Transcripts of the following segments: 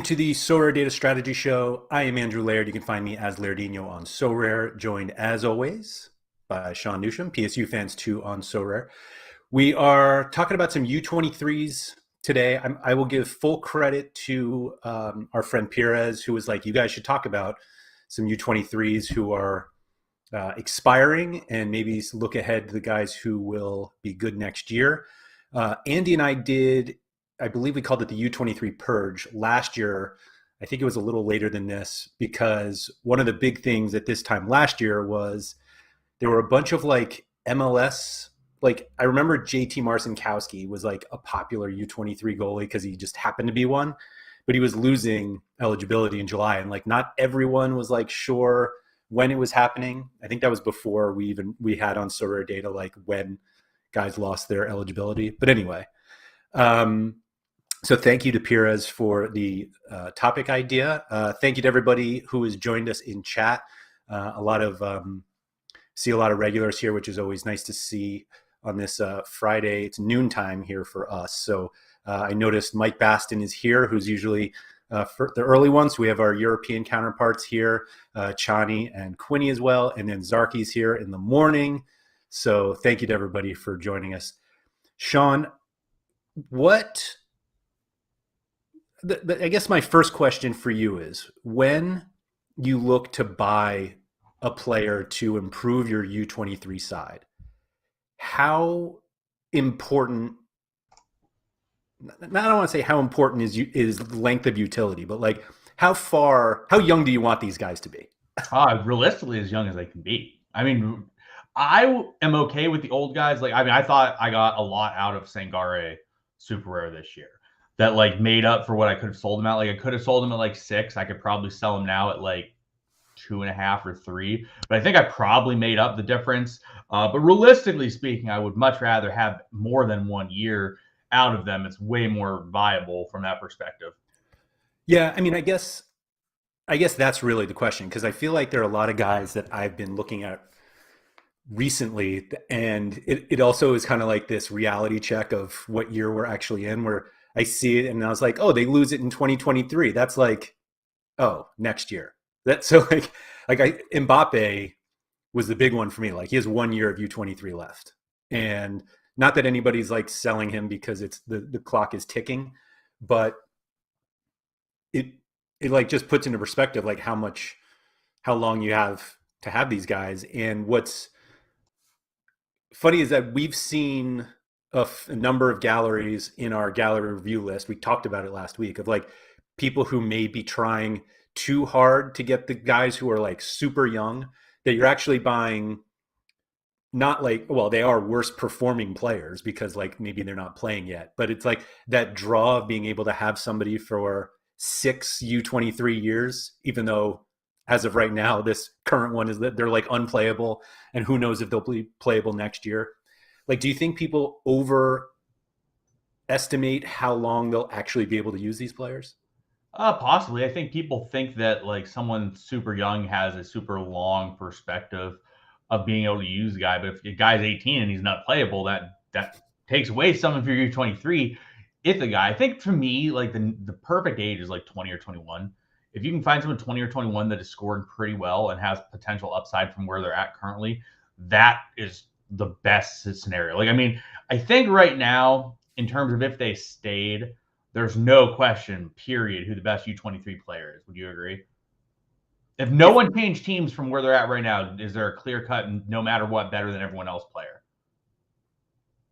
To the SorareData Strategy Show. I am Andrew Laird. You can find me as Lairdinho on Sorare, joined as always by Sean Newsham, PSU fans too on Sorare. We are talking about some U23s today. I will give full credit to our friend Perez, who was like, you guys should talk about some U23s who are expiring and maybe look ahead to the guys who will be good next year. Andy and I did, I believe we called it the U23 Purge last year. I think it was a little later than this because one of the big things at this time last year was there were a bunch of like MLS. Like I remember JT Marcinkowski was like a popular U23 goalie because he just happened to be one, but he was losing eligibility in July, and like not everyone was like sure when it was happening. I think that was before we had on SorareData like when guys lost their eligibility. But anyway, so thank you to Perez for the topic idea. Thank you to everybody who has joined us in chat. See a lot of regulars here, which is always nice to see on this Friday. It's noontime here for us. So I noticed Mike Baston is here, who's usually for the early ones. We have our European counterparts here, Chani and Quinny as well. And then Zarki's here in the morning. So thank you to everybody for joining us. Sean, I guess my first question for you is, when you look to buy a player to improve your U23 side, how important, I don't want to say how important is length of utility, but like how young do you want these guys to be? Realistically, as young as they can be. I mean, I am okay with the old guys. Like, I mean, I thought I got a lot out of Sangare super rare this year that like made up for what I could have sold him at. Like, I could have sold him at like 6. I could probably sell him now at like 2.5 or 3. But I think I probably made up the difference. But realistically speaking, I would much rather have more than 1 year out of them. It's way more viable from that perspective. Yeah, I mean, I guess that's really the question, because I feel like there are a lot of guys that I've been looking at recently, and it also is kind of like this reality check of what year we're actually in, where I see it and I was like, oh, they lose it in 2023. That's like, oh, next year. That's so Mbappe was the big one for me. Like he has 1 year of U23 left. And not that anybody's like selling him because it's the clock is ticking, but it like just puts into perspective like how long you have to have these guys. And what's funny is that we've seen a number of galleries in our gallery review list. We talked about it last week of like people who may be trying too hard to get the guys who are like super young, that you're actually buying not like, well, they are worse performing players because like maybe they're not playing yet, but it's like that draw of being able to have somebody for 6 U23 years, even though as of right now, this current one is that they're like unplayable, and who knows if they'll be playable next year. Like, do you think people overestimate how long they'll actually be able to use these players? Possibly. I think people think that like someone super young has a super long perspective of being able to use the guy. But if a guy's 18 and he's not playable, that takes away some of your U23. If the guy, I think for me, like the perfect age is like 20 or 21. If you can find someone 20 or 21 that is scoring pretty well and has potential upside from where they're at currently, that is the best scenario. Like, I mean, I think right now, in terms of if they stayed, there's no question, period, who the best U23 player is. Would you agree? If no If one changed teams from where they're at right now, is there a clear cut and no matter what better than everyone else player?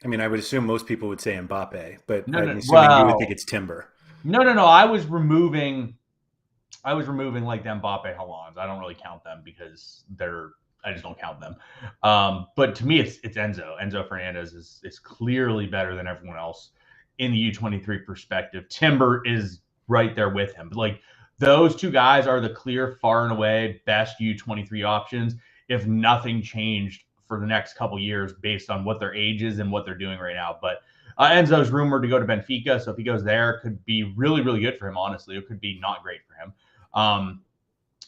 I mean, I would assume most people would say Mbappe, but No, I'm no. assuming you would think Well, it's Timber. no. I was removing like the Mbappe Halans. I don't really count them because I just don't count them. But to me, it's Enzo. Enzo Fernandez is clearly better than everyone else in the U23 perspective. Timber is right there with him. But like those two guys are the clear, far and away best U23 options if nothing changed for the next couple years based on what their age is and what they're doing right now. But Enzo's rumored to go to Benfica, so if he goes there, it could be really, really good for him. Honestly, it could be not great for him. Um,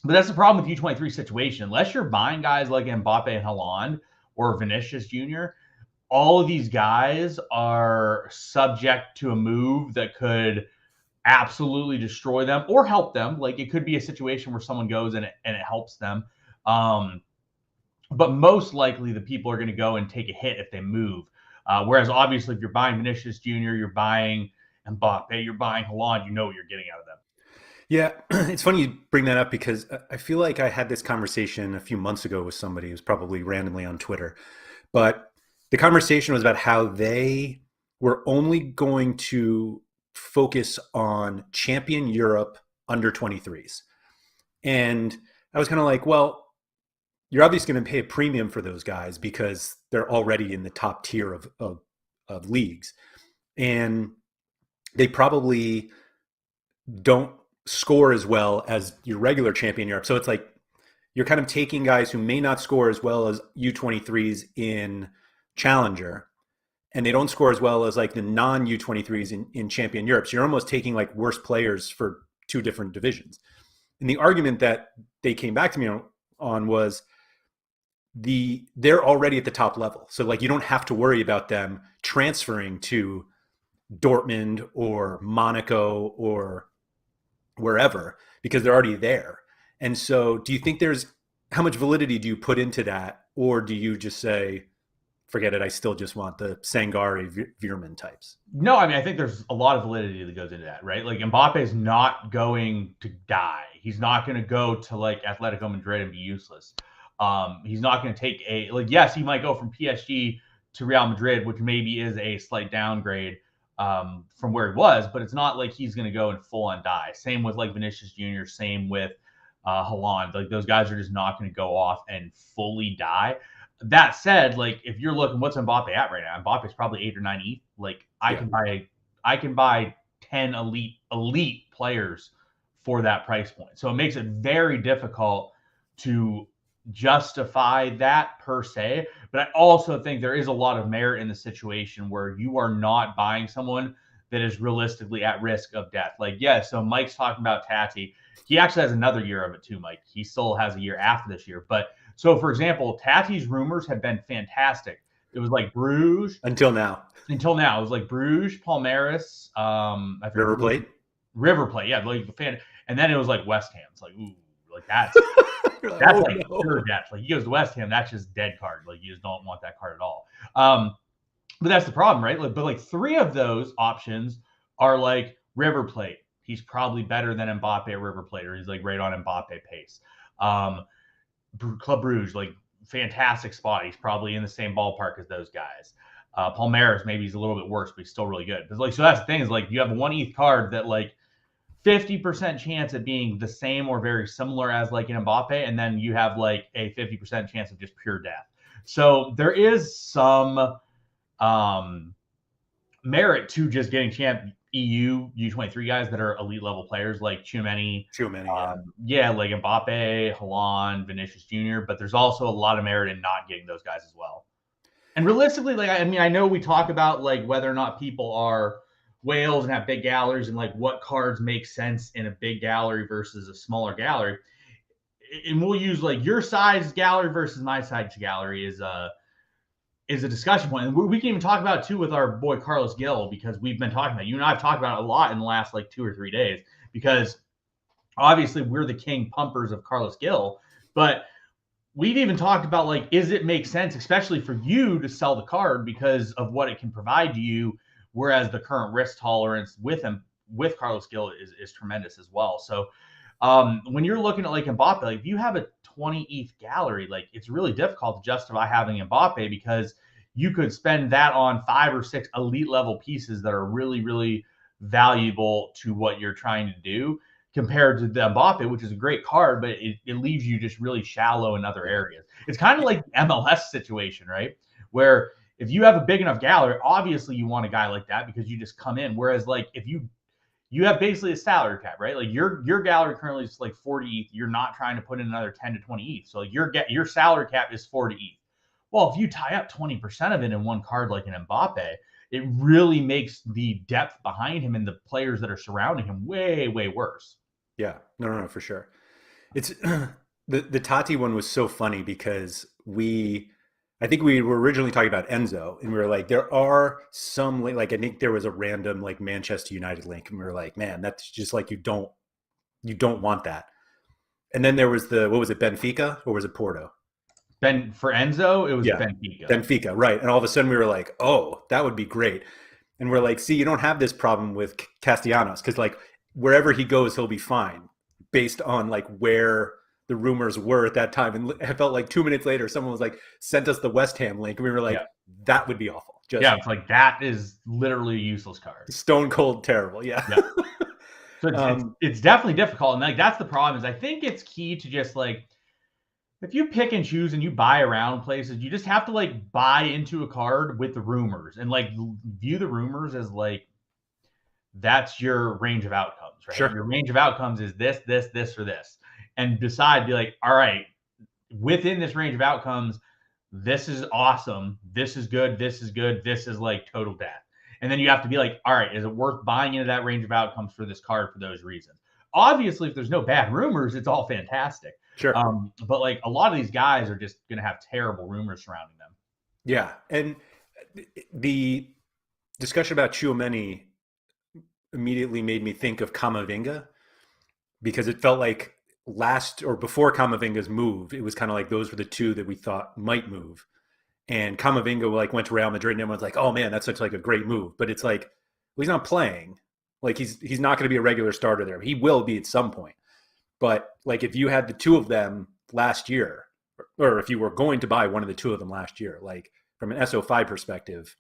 but that's the problem with U23 situation. Unless you're buying guys like Mbappe and Haaland or Vinicius Jr., all of these guys are subject to a move that could absolutely destroy them or help them. Like it could be a situation where someone goes and it helps them. Um, but most likely the people are going to go and take a hit if they move. Whereas obviously if you're buying Vinicius Jr., you're buying Mbappe, you're buying Haaland, you know what you're getting out of them. Yeah, it's funny you bring that up because I feel like I had this conversation a few months ago with somebody. It was probably randomly on Twitter, but the conversation was about how they were only going to focus on champion Europe under 23s. And I was kind of like, well, you're obviously going to pay a premium for those guys because they're already in the top tier of leagues. And they probably don't score as well as your regular champion Europe. So it's like you're kind of taking guys who may not score as well as U23s in Challenger, and they don't score as well as like the non U23s in Champion Europe. So you're almost taking like worse players for two different divisions. And the argument that they came back to me on was they're already at the top level. So like you don't have to worry about them transferring to Dortmund or Monaco or wherever because they're already there. And so do you think there's how much validity do you put into that, or do you just say forget it, I still just want the Sangari Veerman types? No, I mean I think there's a lot of validity that goes into that, right? Like Mbappe is not going to die. He's not going to go to like Atletico Madrid and be useless. He's not going to take a like. Yes, he might go from PSG to Real Madrid, which maybe is a slight downgrade from where he was, but it's not like he's going to go and full on die. Same with like Vinicius Jr. Same with Haaland. Like those guys are just not going to go off and fully die. That said, like if you're looking, what's Mbappe at right now? Mbappe's probably 8 or 9 ETH. Like I can buy 10 elite players for that price point. So it makes it very difficult to justify that per se. But I also think there is a lot of merit in the situation where you are not buying someone that is realistically at risk of death. Like, yeah, so Mike's talking about Tati. He actually has another year of it too, Mike. He still has a year after this year. But so, for example, Tati's rumors have been fantastic. It was like Bruges Until now. Until now, it was like Bruges, Palmeiras, I forget, River Plate. River Plate, yeah, like the fan, and then it was like West Ham. It's like, ooh, like that's Oh, like no. pure death. Like he goes to West Ham, that's just dead card. Like you just don't want that card at all. But that's the problem, right? Like, but like three of those options are like River Plate. He's probably better than Mbappe at River Plate, or he's like right on Mbappe pace. Club Bruges, like fantastic spot. He's probably in the same ballpark as those guys. Palmeiras, maybe he's a little bit worse, but he's still really good. Like, so that's the thing is like you have a 1 ETH card that like 50% chance of being the same or very similar as like an Mbappe, and then you have like a 50% chance of just pure death. So there is some merit to just getting champ EU U23 guys that are elite level players like Tchouameni, yeah, like Mbappe, Haaland, Vinicius Jr. But there's also a lot of merit in not getting those guys as well. And realistically, like I mean, I know we talk about like whether or not people are whales and have big galleries and like what cards make sense in a big gallery versus a smaller gallery. And we'll use like your size gallery versus my size gallery is a discussion point. And we can even talk about it too with our boy Carlos Gil, because we've been talking about it. You and I have talked about it a lot in the last like 2 or 3 days, because obviously we're the king pumpers of Carlos Gil, but we've even talked about like, is it make sense, especially for you to sell the card because of what it can provide to you, whereas the current risk tolerance with him, with Carlos Gil is tremendous as well. So when you're looking at like Mbappe, like if you have a 20 ETH gallery, like it's really difficult to justify having Mbappe because you could spend that on 5 or 6 elite level pieces that are really, really valuable to what you're trying to do, compared to the Mbappe, which is a great card, but it leaves you just really shallow in other areas. It's kind of like the MLS situation, right? Where if you have a big enough gallery, obviously you want a guy like that because you just come in. Whereas like if you have basically a salary cap, right? Like your gallery currently is like 40 ETH. You're not trying to put in another 10 to 20 ETH. So like your salary cap is 40 ETH. Well, if you tie up 20% of it in one card like an Mbappe, it really makes the depth behind him and the players that are surrounding him way, way worse. Yeah, no, for sure. It's the Tati one was so funny because we I think we were originally talking about Enzo, and we were like, there are some like I think there was a random like Manchester United link, and we were like, man, that's just like you don't want that. And then there was the what was it, Benfica or was it Porto? For Enzo, it was Yeah, Benfica. Benfica, right? And all of a sudden we were like, oh, that would be great. And we're like, see, you don't have this problem with Castellanos because like wherever he goes, he'll be fine based on like where the rumors were at that time. And I felt like 2 minutes later, someone was like, sent us the West Ham link. And we were like, Yeah. that would be awful. Just Yeah, it's like that is literally a useless card. stone cold terrible. Yeah. Yeah. So it's, it's, um, it's definitely difficult. And like that's the problem is I think it's key to just like if you pick and choose and you buy around places, you just have to like buy into a card with the rumors and like view the rumors as like that's your range of outcomes, right? sure. Your range of outcomes is this, this, this, or this. And decide, be like, all right, within this range of outcomes, this is awesome. This is good. This is good. This is like total death. And then you have to be like, all right, is it worth buying into that range of outcomes for this card for those reasons? Obviously, if there's no bad rumors, it's all fantastic. Sure. But like a lot of these guys are just going to have terrible rumors surrounding them. Yeah. And the discussion about Chiumeni immediately made me think of Kamavinga because it felt like last or before Kamavinga's move, it was kind of like those were the two that we thought might move. And Kamavinga like went to Real Madrid and everyone's like, oh man, that's such like a great move. But it's like, well, he's not playing. Like he's not going to be a regular starter there. He will be at some point. But like if you had the two of them last year, or if you were going to buy one of the two of them last year, like from an SO5 perspective,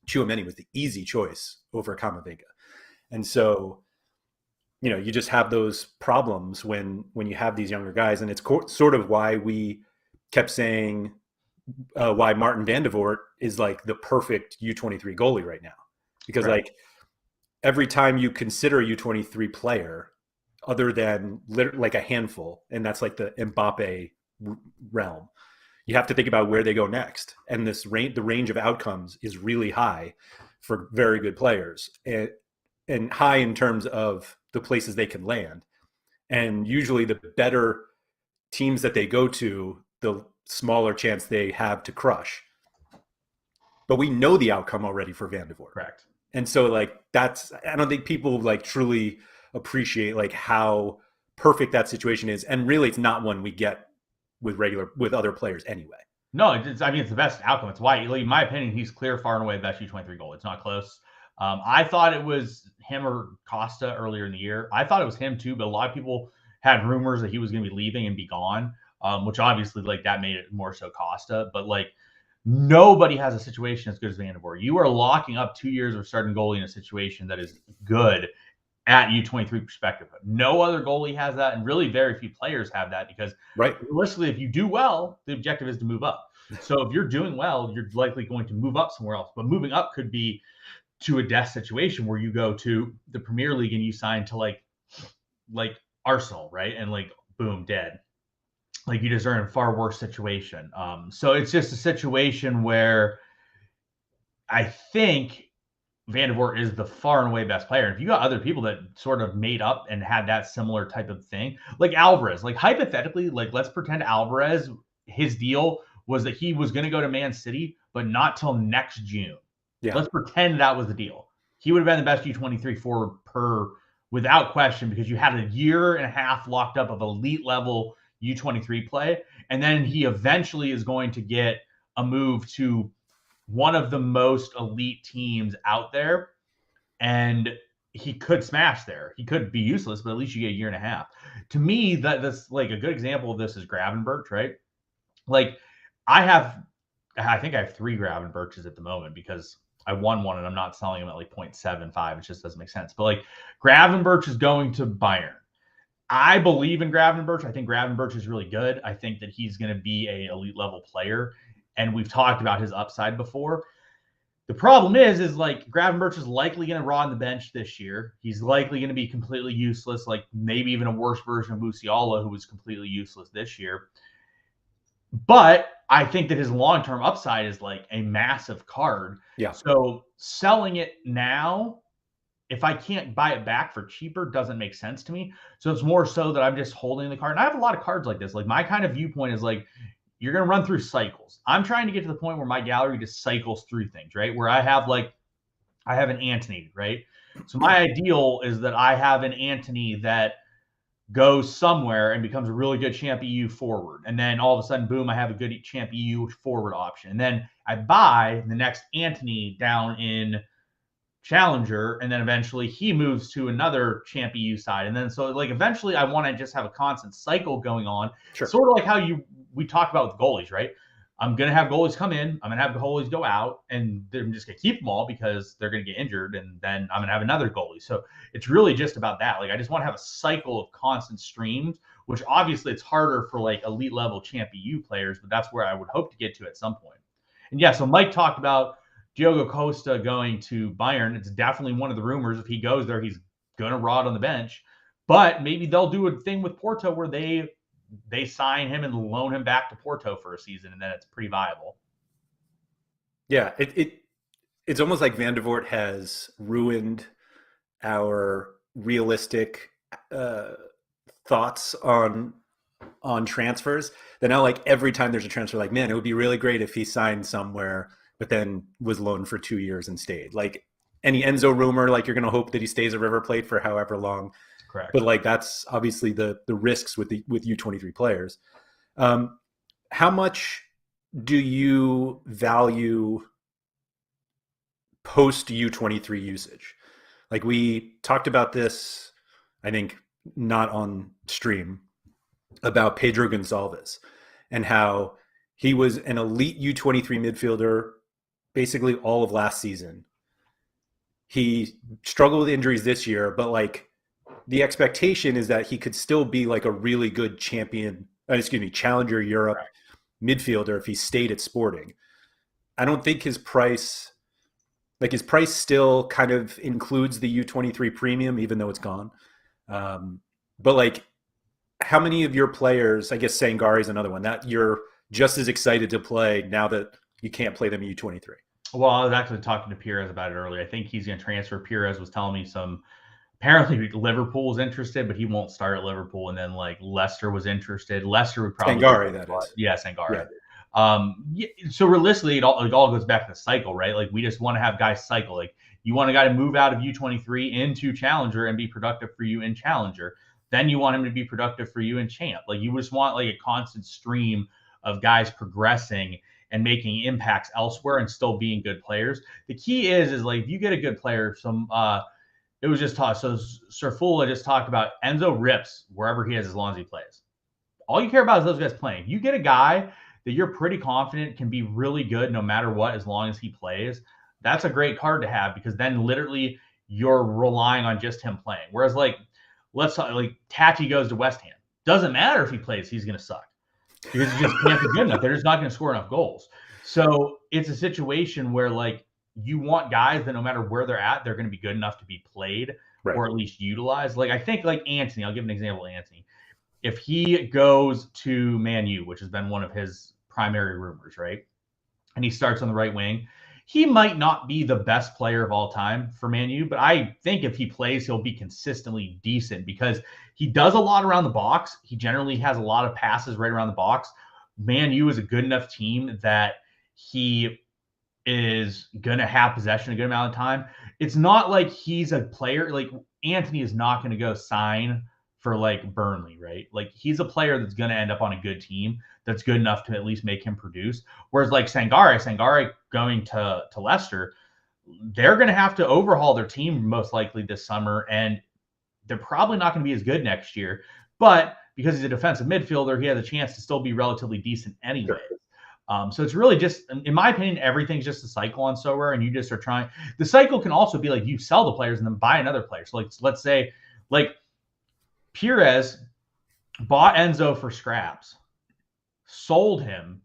Chouameni was the easy choice over Kamavinga. And so, you just have those problems when you have these younger guys, and it's sort of why we kept saying why Martin van de Voort is like the perfect U23 goalie right now, because Right. like every time you consider a U23 player, other than like a handful, and that's like the Mbappe realm, you have to think about where they go next, and the range of outcomes is really high for very good players, and high in terms of the places they can land. And usually the better teams that they go to, the smaller chance they have to crush. But we know the outcome already for Van de Voort. Correct. And so like I don't think people like truly appreciate like how perfect that situation is. And really it's not one we get with other players anyway. No, I mean, it's the best outcome. It's why, like, in my opinion, he's clear, far and away the best U23 goal. It's not close. I thought it was him or Costa earlier in the year. I thought it was him too, but a lot of people had rumors that he was going to be leaving and be gone, which obviously, like, that made it more so Costa. But, like, nobody has a situation as good as Van de Voort. You are locking up 2 years of starting goalie in a situation that is good at U23 perspective. No other goalie has that, and really very few players have that because right. realistically, if you do well, the objective is to move up. So if you're doing well, you're likely going to move up somewhere else. But moving up could be to a death situation where you go to the Premier League and you sign to like Arsenal, right? And like boom, dead. Like you just are in a far worse situation. So it's just a situation where I think Van de Voort is the far and away best player. And if you got other people that sort of made up and had that similar type of thing, like Alvarez, like hypothetically, like let's pretend Alvarez, his deal was that he was going to go to Man City, but not till next June. Yeah. Let's pretend that was the deal. He would have been the best U23 forward without question, because you had a year and a half locked up of elite level U23 play. And then he eventually is going to get a move to one of the most elite teams out there, and he could smash there. He could be useless, but at least you get a year and a half. To me, that's like a good example of this is Gravenberch, right? Like I think I have 3 Gravenberches at the moment because I won one and I'm not selling them at like 0.75. It just doesn't make sense. But like Gravenberch is going to Bayern. I believe in Gravenberch. I think Gravenberch is really good. I think that he's going to be a elite level player. And we've talked about his upside before. The problem is like Gravenberch is likely going to rot on the bench this year. He's likely going to be completely useless, like maybe even a worse version of Musiala, who was completely useless this year. But I think that his long-term upside is like a massive card. Yeah. So selling it now, if I can't buy it back for cheaper, doesn't make sense to me. So it's more so that I'm just holding the card. And I have a lot of cards like this. Like my kind of viewpoint is like, you're going to run through cycles. I'm trying to get to the point where my gallery just cycles through things, right? Where I have an Antony, right? So my ideal is that I have an Antony that goes somewhere and becomes a really good champ EU forward. And then all of a sudden, boom, I have a good champ EU forward option. And then I buy the next Antony down in Challenger, and then eventually he moves to another champ EU side. And then so like eventually I want to just have a constant cycle going on. Sure. Sort of like how we talked about with goalies, right? I'm going to have goalies come in, I'm going to have goalies go out, and I'm just going to keep them all because they're going to get injured, and then I'm going to have another goalie. So it's really just about that. Like I just want to have a cycle of constant streams, which obviously it's harder for like elite level champ EU players, but that's where I would hope to get to at some point. And yeah, so Mike talked about Diogo Costa going to Bayern. It's definitely one of the rumors. If he goes there, he's going to rot on the bench. But maybe they'll do a thing with Porto where they sign him and loan him back to Porto for a season, and then it's pretty viable. Yeah, it's almost like Van der Voort has ruined our realistic thoughts on transfers. That now, like every time there's a transfer, like, man, it would be really great if he signed somewhere, but then was loaned for 2 years and stayed. Like any Enzo rumor, like you're going to hope that he stays at River Plate for however long. Correct. But like that's obviously the risks with U23 players. How much do you value post U23 usage? Like we talked about this, I think not on stream, about Pedro Gonçalves and how he was an elite U23 midfielder basically all of last season. He struggled with injuries this year, but like the expectation is that he could still be like a really good Challenger Europe midfielder if he stayed at Sporting. I don't think his price still kind of includes the U23 premium, even though it's gone. But like, how many of your players, I guess Sangare is another one, that you're just as excited to play now that you can't play them in U23? Well, I was actually talking to Pires about it earlier. I think he's going to transfer. Pires was telling me apparently Liverpool's interested, but he won't start at Liverpool. And then like Leicester was interested. Leicester would probably Sangare, that is. Yeah, Sangare. Yeah. So realistically, it all goes back to the cycle, right? Like we just want to have guys cycle. Like you want a guy to move out of U23 into Challenger and be productive for you in Challenger. Then you want him to be productive for you in Champ. Like you just want like a constant stream of guys progressing and making impacts elsewhere and still being good players. The key is like if you get a good player, it was just taught. So Sir Fula just talked about Enzo rips wherever he is as long as he plays. All you care about is those guys playing. You get a guy that you're pretty confident can be really good no matter what as long as he plays. That's a great card to have because then literally you're relying on just him playing. Whereas like let's talk, like Tati goes to West Ham. Doesn't matter if he plays, he's going to suck because he just can't be good enough. They're just not going to score enough goals. So it's a situation where like you want guys that no matter where they're at, they're going to be good enough to be played or at least utilized. Like I think like Antony, I'll give an example of Antony. If he goes to Man U, which has been one of his primary rumors, right? And he starts on the right wing, he might not be the best player of all time for Man U, but I think if he plays, he'll be consistently decent because he does a lot around the box. He generally has a lot of passes right around the box. Man U is a good enough team that he is going to have possession a good amount of time. It's not like he's a player. Like Antony is not going to go sign for like Burnley, right? Like he's a player that's going to end up on a good team that's good enough to at least make him produce. Whereas like Sangare going to Leicester, they're going to have to overhaul their team most likely this summer, and they're probably not going to be as good next year. But because he's a defensive midfielder, he has a chance to still be relatively decent anyway. So it's really just, in my opinion, everything's just a cycle on Sorare, and you just are trying. The cycle can also be like you sell the players and then buy another player. So like let's say like Pires bought Enzo for scraps, sold him,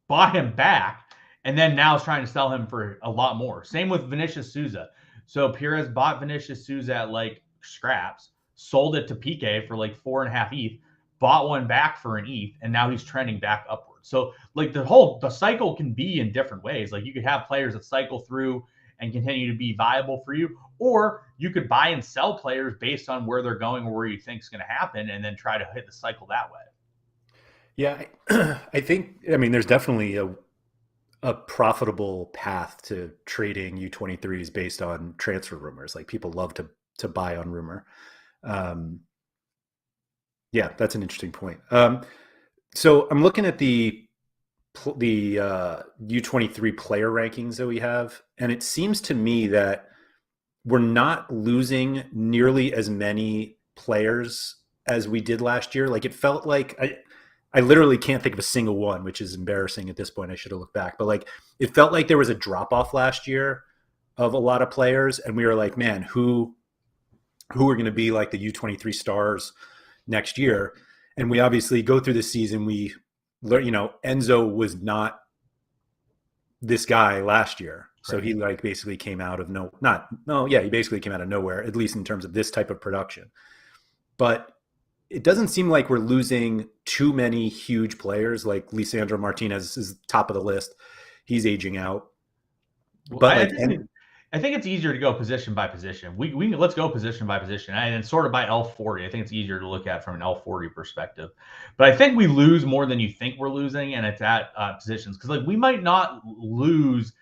bought him back, and then now is trying to sell him for a lot more. Same with Vinicius Souza. So Pires bought Vinicius Souza at like scraps, sold it to Piqué for like 4.5 ETH, bought one back for an ETH, and now he's trending back upwards. So like the cycle can be in different ways. Like you could have players that cycle through and continue to be viable for you, or you could buy and sell players based on where they're going or where you think is going to happen, and then try to hit the cycle that way. Yeah, I think, I mean, there's definitely a profitable path to trading U23s based on transfer rumors. Like people love to buy on rumor. Um, yeah, that's an interesting point. So I'm looking at the U23 player rankings that we have, and it seems to me that we're not losing nearly as many players as we did last year. Like it felt like I literally can't think of a single one, which is embarrassing at this point. I should have looked back, but like it felt like there was a drop off last year of a lot of players, and we were like, man, who are going to be like the U23 stars next year? And we obviously go through the season. We learn, Enzo was not this guy last year. So Correct. he like basically came out of no, he basically came out of nowhere, at least in terms of this type of production. But it doesn't seem like we're losing too many huge players. Like Lisandro Martinez is top of the list. He's aging out. Well, But like, I think it's easier to go position by position. Let's go position by position and then sort of by L40. I think it's easier to look at from an L40 perspective. But I think we lose more than you think we're losing, and it's at positions because like we might not lose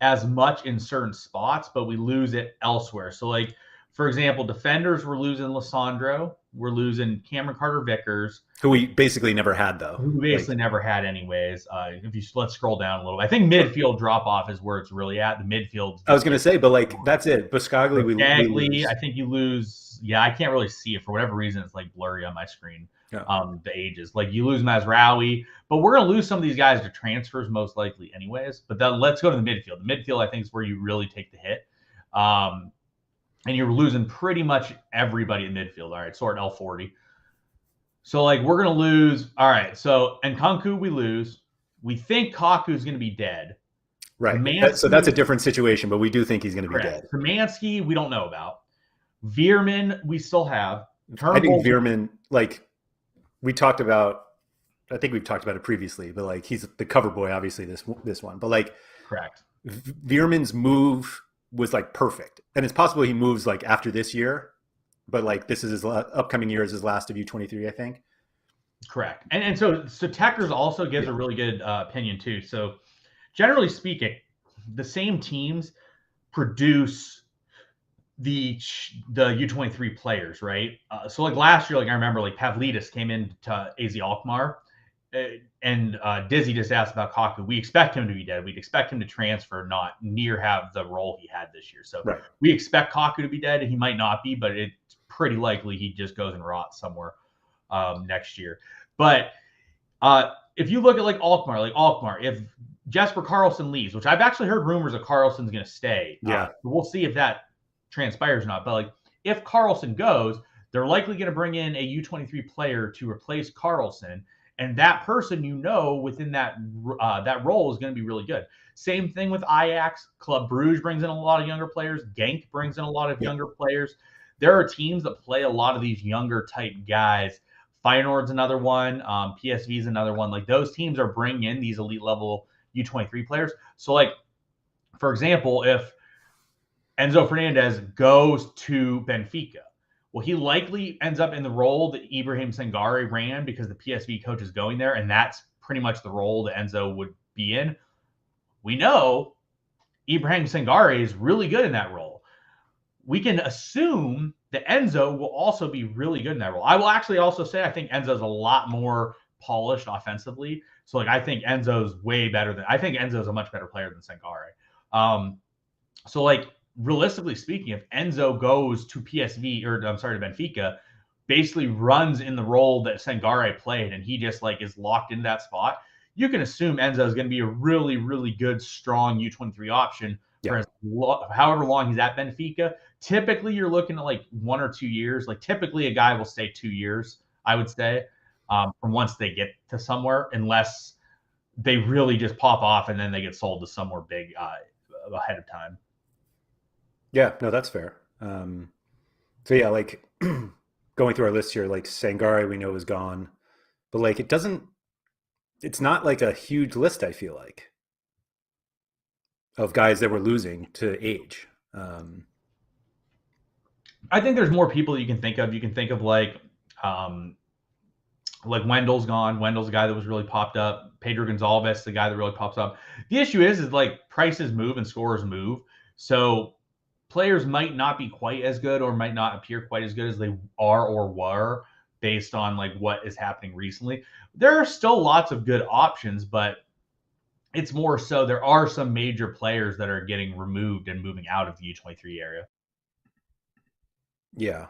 as much in certain spots, but we lose it elsewhere. So like for example, defenders we're losing Lissandro, we're losing Cameron Carter-Vickers, who we basically never had though. who basically Like, never had anyways. If you let's scroll down a little, I think midfield drop off is where it's really at. The midfield's I was just going to say, but like that's it. Biscagli, we Bagley, I lose. think you lose. Yeah, I can't really see it for whatever reason. It's like blurry on my screen. Yeah. The ages, like you lose Mazraoui, but we're gonna lose some of these guys to transfers most likely, anyways. But then let's go to the midfield. The midfield, I think, is where you really take the hit. And you're losing pretty much everybody in midfield. All right, sort L40. So like we're gonna lose. All right, so Nkunku we lose. We think Kaku's gonna be dead. Right. So that's a Szymanski, different situation, but we do think he's going to be correct. dead. Szymanski, we don't know about. Veerman, we still have. I think Turnbull, Veerman, like we talked about, I think we've talked about it previously, but like he's the cover boy, obviously this one, but like correct. Veerman's move was like perfect, and it's possible he moves like after this year, but like this is his upcoming year is his last of U23, I think. Correct. And so Techers also gives a really good opinion too. So generally speaking, the same teams produce the U23 players, right? So like last year, like I remember, like Pavlidis came into AZ Alkmaar, and Dizzy just asked about Kaku. We expect him to be dead. We'd expect him to transfer, not near have the role he had this year. So Right. we expect Kaku to be dead, and he might not be, but it's pretty likely he just goes and rots somewhere next year. But if you look at like Alkmaar, if Jesper Karlsson leaves, which I've actually heard rumors that Karlsson's going to stay. Yeah. We'll see if that transpires or not. But like if Karlsson goes, they're likely going to bring in a U23 player to replace Karlsson, and that person within that that role is going to be really good. Same thing with Ajax. Club Brugge brings in a lot of younger players. Genk brings in a lot of younger players. There are teams that play a lot of these younger type guys. Feyenoord's another one. PSV's another one. Like those teams are bringing in these elite level U23 players. So like, for example, if Enzo Fernandez goes to Benfica, well, he likely ends up in the role that Ibrahim Sangare ran because the PSV coach is going there, and that's pretty much the role that Enzo would be in. We know Ibrahim Sangare is really good in that role. We can assume that Enzo will also be really good in that role. I will actually also say I think Enzo's a lot more polished offensively. So like I think Enzo's way better than I think Enzo's a much better player than Sangare. So like realistically speaking, if Enzo goes to PSV or I'm sorry to Benfica, basically runs in the role that Sangare played, and he just like is locked into that spot, you can assume Enzo is going to be a really, really good, strong U23 option for however long he's at Benfica. Typically, you're looking at like 1 or 2 years. Like typically, a guy will stay 2 years, I would say, from once they get to somewhere, unless they really just pop off and then they get sold to somewhere big ahead of time. Yeah, no, that's fair. So yeah, like going through our list here, like Sangare we know is gone, but like it's not like a huge list, I feel like, of guys that we're losing to age. I think there's more people you can think of. You can think of like Like Wendell's gone. Wendell's the guy that was really popped up. Pedro Gonzalez, the guy that really pops up. The issue is like prices move and scores move. So players might not be quite as good or might not appear quite as good as they are or were based on like what is happening recently. There are still lots of good options, but it's more so there are some major players that are getting removed and moving out of the U23 area. Yeah.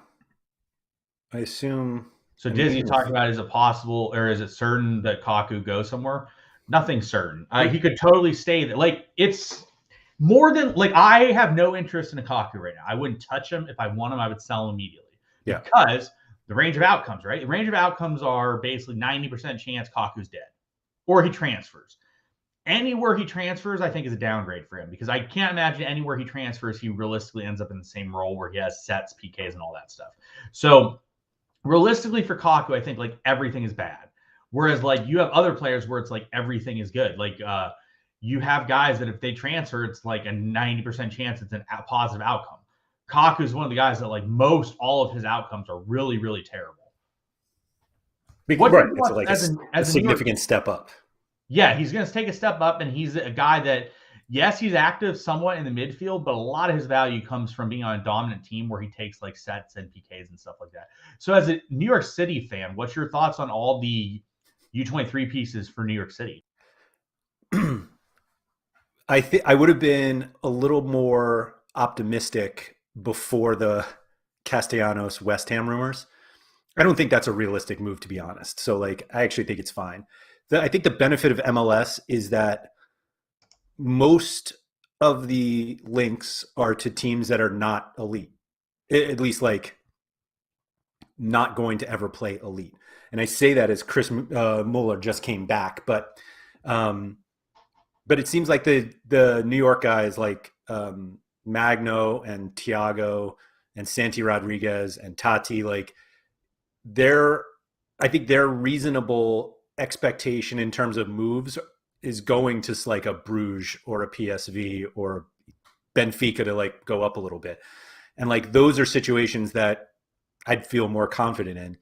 I assume. So I mean, Disney even if, talked about, is it possible or is it certain that Kaku goes somewhere? Nothing's certain. it, He could totally stay there. Like it's more than like I have no interest in a Kaku right now. I wouldn't touch him. If I want him, I would sell him immediately yeah. because the range of outcomes, right? The range of outcomes are basically 90% chance Kaku's dead or he transfers. Anywhere he transfers, I think is a downgrade for him because I can't imagine anywhere he transfers, he realistically ends up in the same role where he has sets, PKs, and all that stuff. So realistically for Kaku, I think like everything is bad. Whereas like you have other players where it's like everything is good. Like you have guys that if they transfer, it's like a 90% chance it's a positive outcome. Kaku is one of the guys that like most all of his outcomes are really, really terrible. What do right. you It's want like as a a New York? significant step up. Yeah, he's going to take a step up, and he's a guy that, yes, he's active somewhat in the midfield, but a lot of his value comes from being on a dominant team where he takes like sets and PKs and stuff like that. So, as a New York City fan, what's your thoughts on all the U23 pieces for New York City? I think I would have been a little more optimistic before the Castellanos West Ham rumors. I don't think that's a realistic move, to be honest. So, like, I actually think it's fine. I think the benefit of MLS is that most of the links are to teams that are not elite, at least like not going to ever play elite. And I say that as Chris Muller just came back, um, but it seems like the New York guys like Magno and Thiago and Santi Rodriguez and Tati, like they're, I think their reasonable expectation in terms of moves is going to like a Bruges or a PSV or Benfica to like go up a little bit. And like those are situations that I'd feel more confident in.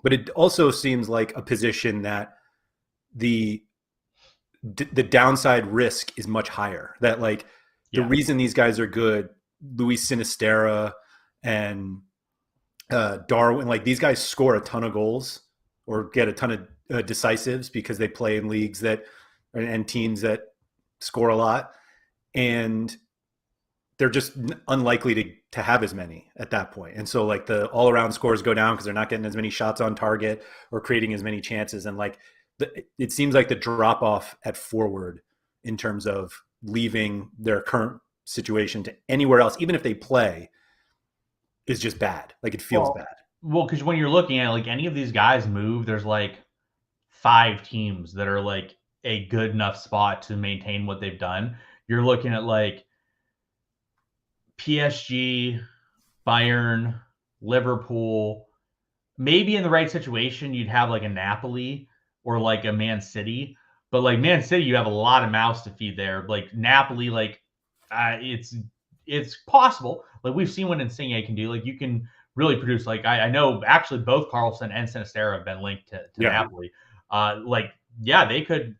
But it also seems like a position that the downside risk is much higher. That like the reason these guys are good, Luis Sinistera and Darwin, like these guys score a ton of goals or get a ton of decisives because they play in leagues that and teams that score a lot, and they're just unlikely to have as many at that point. And so like the all around scores go down because they're not getting as many shots on target or creating as many chances. And like it seems like the drop off at forward in terms of leaving their current situation to anywhere else, even if they play, is just bad. Like it feels bad. Well, because when you're looking at like any of these guys move, there's like 5 teams that are like a good enough spot to maintain what they've done. You're looking at like PSG, Bayern, Liverpool. Maybe in the right situation, you'd have like a Napoli or like a Man City. But like Man City, you have a lot of mouths to feed there. Like Napoli, like it's possible. Like we've seen what Insigne can do. Like you can really produce. Like I know actually both Carlson and Sinistera have been linked to Napoli. Like yeah, they could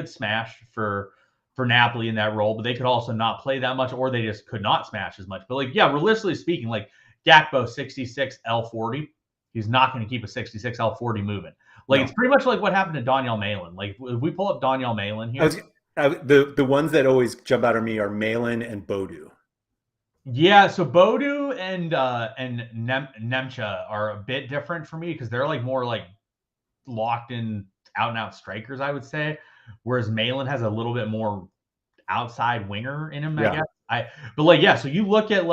smash for Napoli in that role, but they could also not play that much, or they just could not smash as much. But like yeah, realistically speaking, like Gakpo 66 L40, he's not going to keep a 66 L40 moving. Like it's pretty much like what happened to Daniel Malin. Like if we pull up Daniel Malin here. The ones that always jump out at me are Malin and Bodu. Yeah, so Bodu and Nemcha are a bit different for me because they're like more like locked in out and out strikers, I would say. Whereas Malin has a little bit more outside winger in him, I guess. But like, yeah, so you look at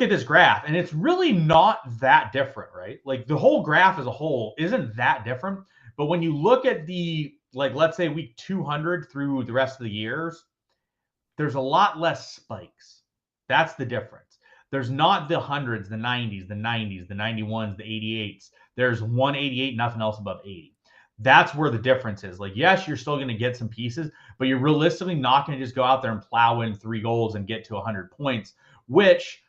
this graph and it's really not that different, right? Like the whole graph as a whole isn't that different. But when you look at the, like, let's say week 200 through the rest of the years, there's a lot less spikes. That's the difference. There's not the hundreds, the 90s, the 90s, the 91s, the 88s. There's 188, nothing else above 80. That's where the difference is. Like, yes, you're still going to get some pieces, but you're realistically not going to just go out there and plow in 3 goals and get to 100 points, which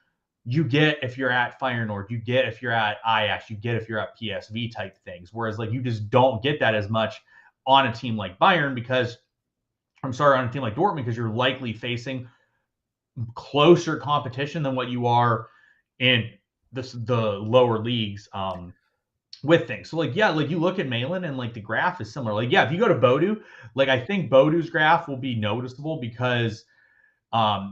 you get if you're at Feyenoord, you get if you're at Ajax, you get if you're at PSV type things. Whereas like you just don't get that as much on a team like Bayern because on a team like Dortmund because you're likely facing closer competition than what you are in the lower leagues with things. So like yeah, like you look at Malin and like the graph is similar. Like yeah, if you go to Bodø, like I think Bodø's graph will be noticeable because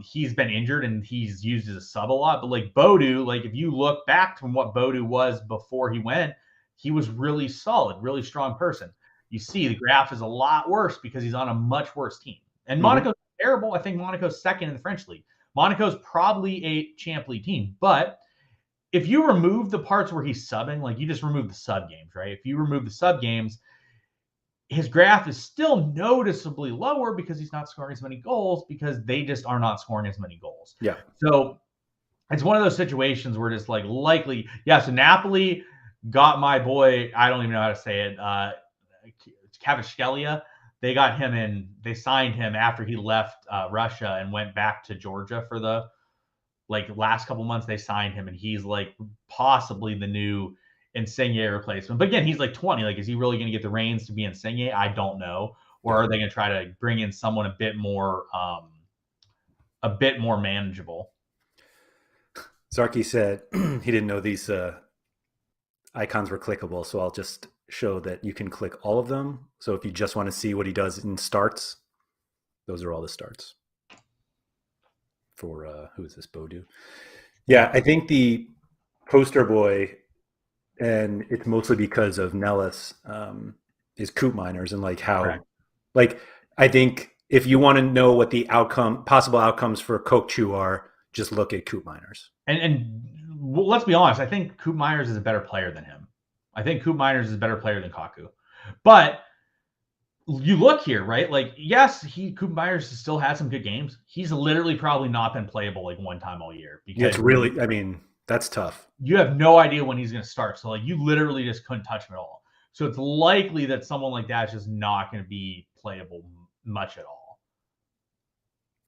he's been injured and he's used as a sub a lot. But like Bodø, like if you look back from what Bodø was before he went, he was really solid, really strong person. You see the graph is a lot worse because he's on a much worse team. And Monaco's terrible. I think Monaco's second in the French league. Monaco's probably a champ league team. But if you remove the parts where he's subbing, like you just remove the sub games, right? If you remove the sub games, his graph is still noticeably lower because he's not scoring as many goals because they just are not scoring as many goals. Yeah. So it's one of those situations where just like likely, yeah. So Napoli got my boy, I don't even know how to say it, Kvaratskhelia. They got him in, they signed him after he left Russia and went back to Georgia for the like last couple months. They signed him and he's like possibly the new Insigne replacement. But again, he's like 20. Like, is he really going to get the reins to be Insigne? I don't know. Or are they going to try to bring in someone a bit more manageable? Zarky said he didn't know these icons were clickable, so I'll just show that you can click all of them. So if you just want to see what he does in starts, those are all the starts for who is this, Bodø? Yeah, I think the poster boy, and it's mostly because of Nellis, is Coop Miners and like how, Correct. like I think if you want to know what the possible outcomes for Kokchu are, just look at Coop Miners. And let's be honest, I think Coop Miners is a better player than him. I think Coop Miners is a better player than Kaku. But you look here, right? Like, yes, Coop Miners still had some good games. He's literally probably not been playable like one time all year. Because it's really, I mean, that's tough. You have no idea when he's going to start. So like you literally just couldn't touch him at all. So it's likely that someone like that is just not going to be playable much at all.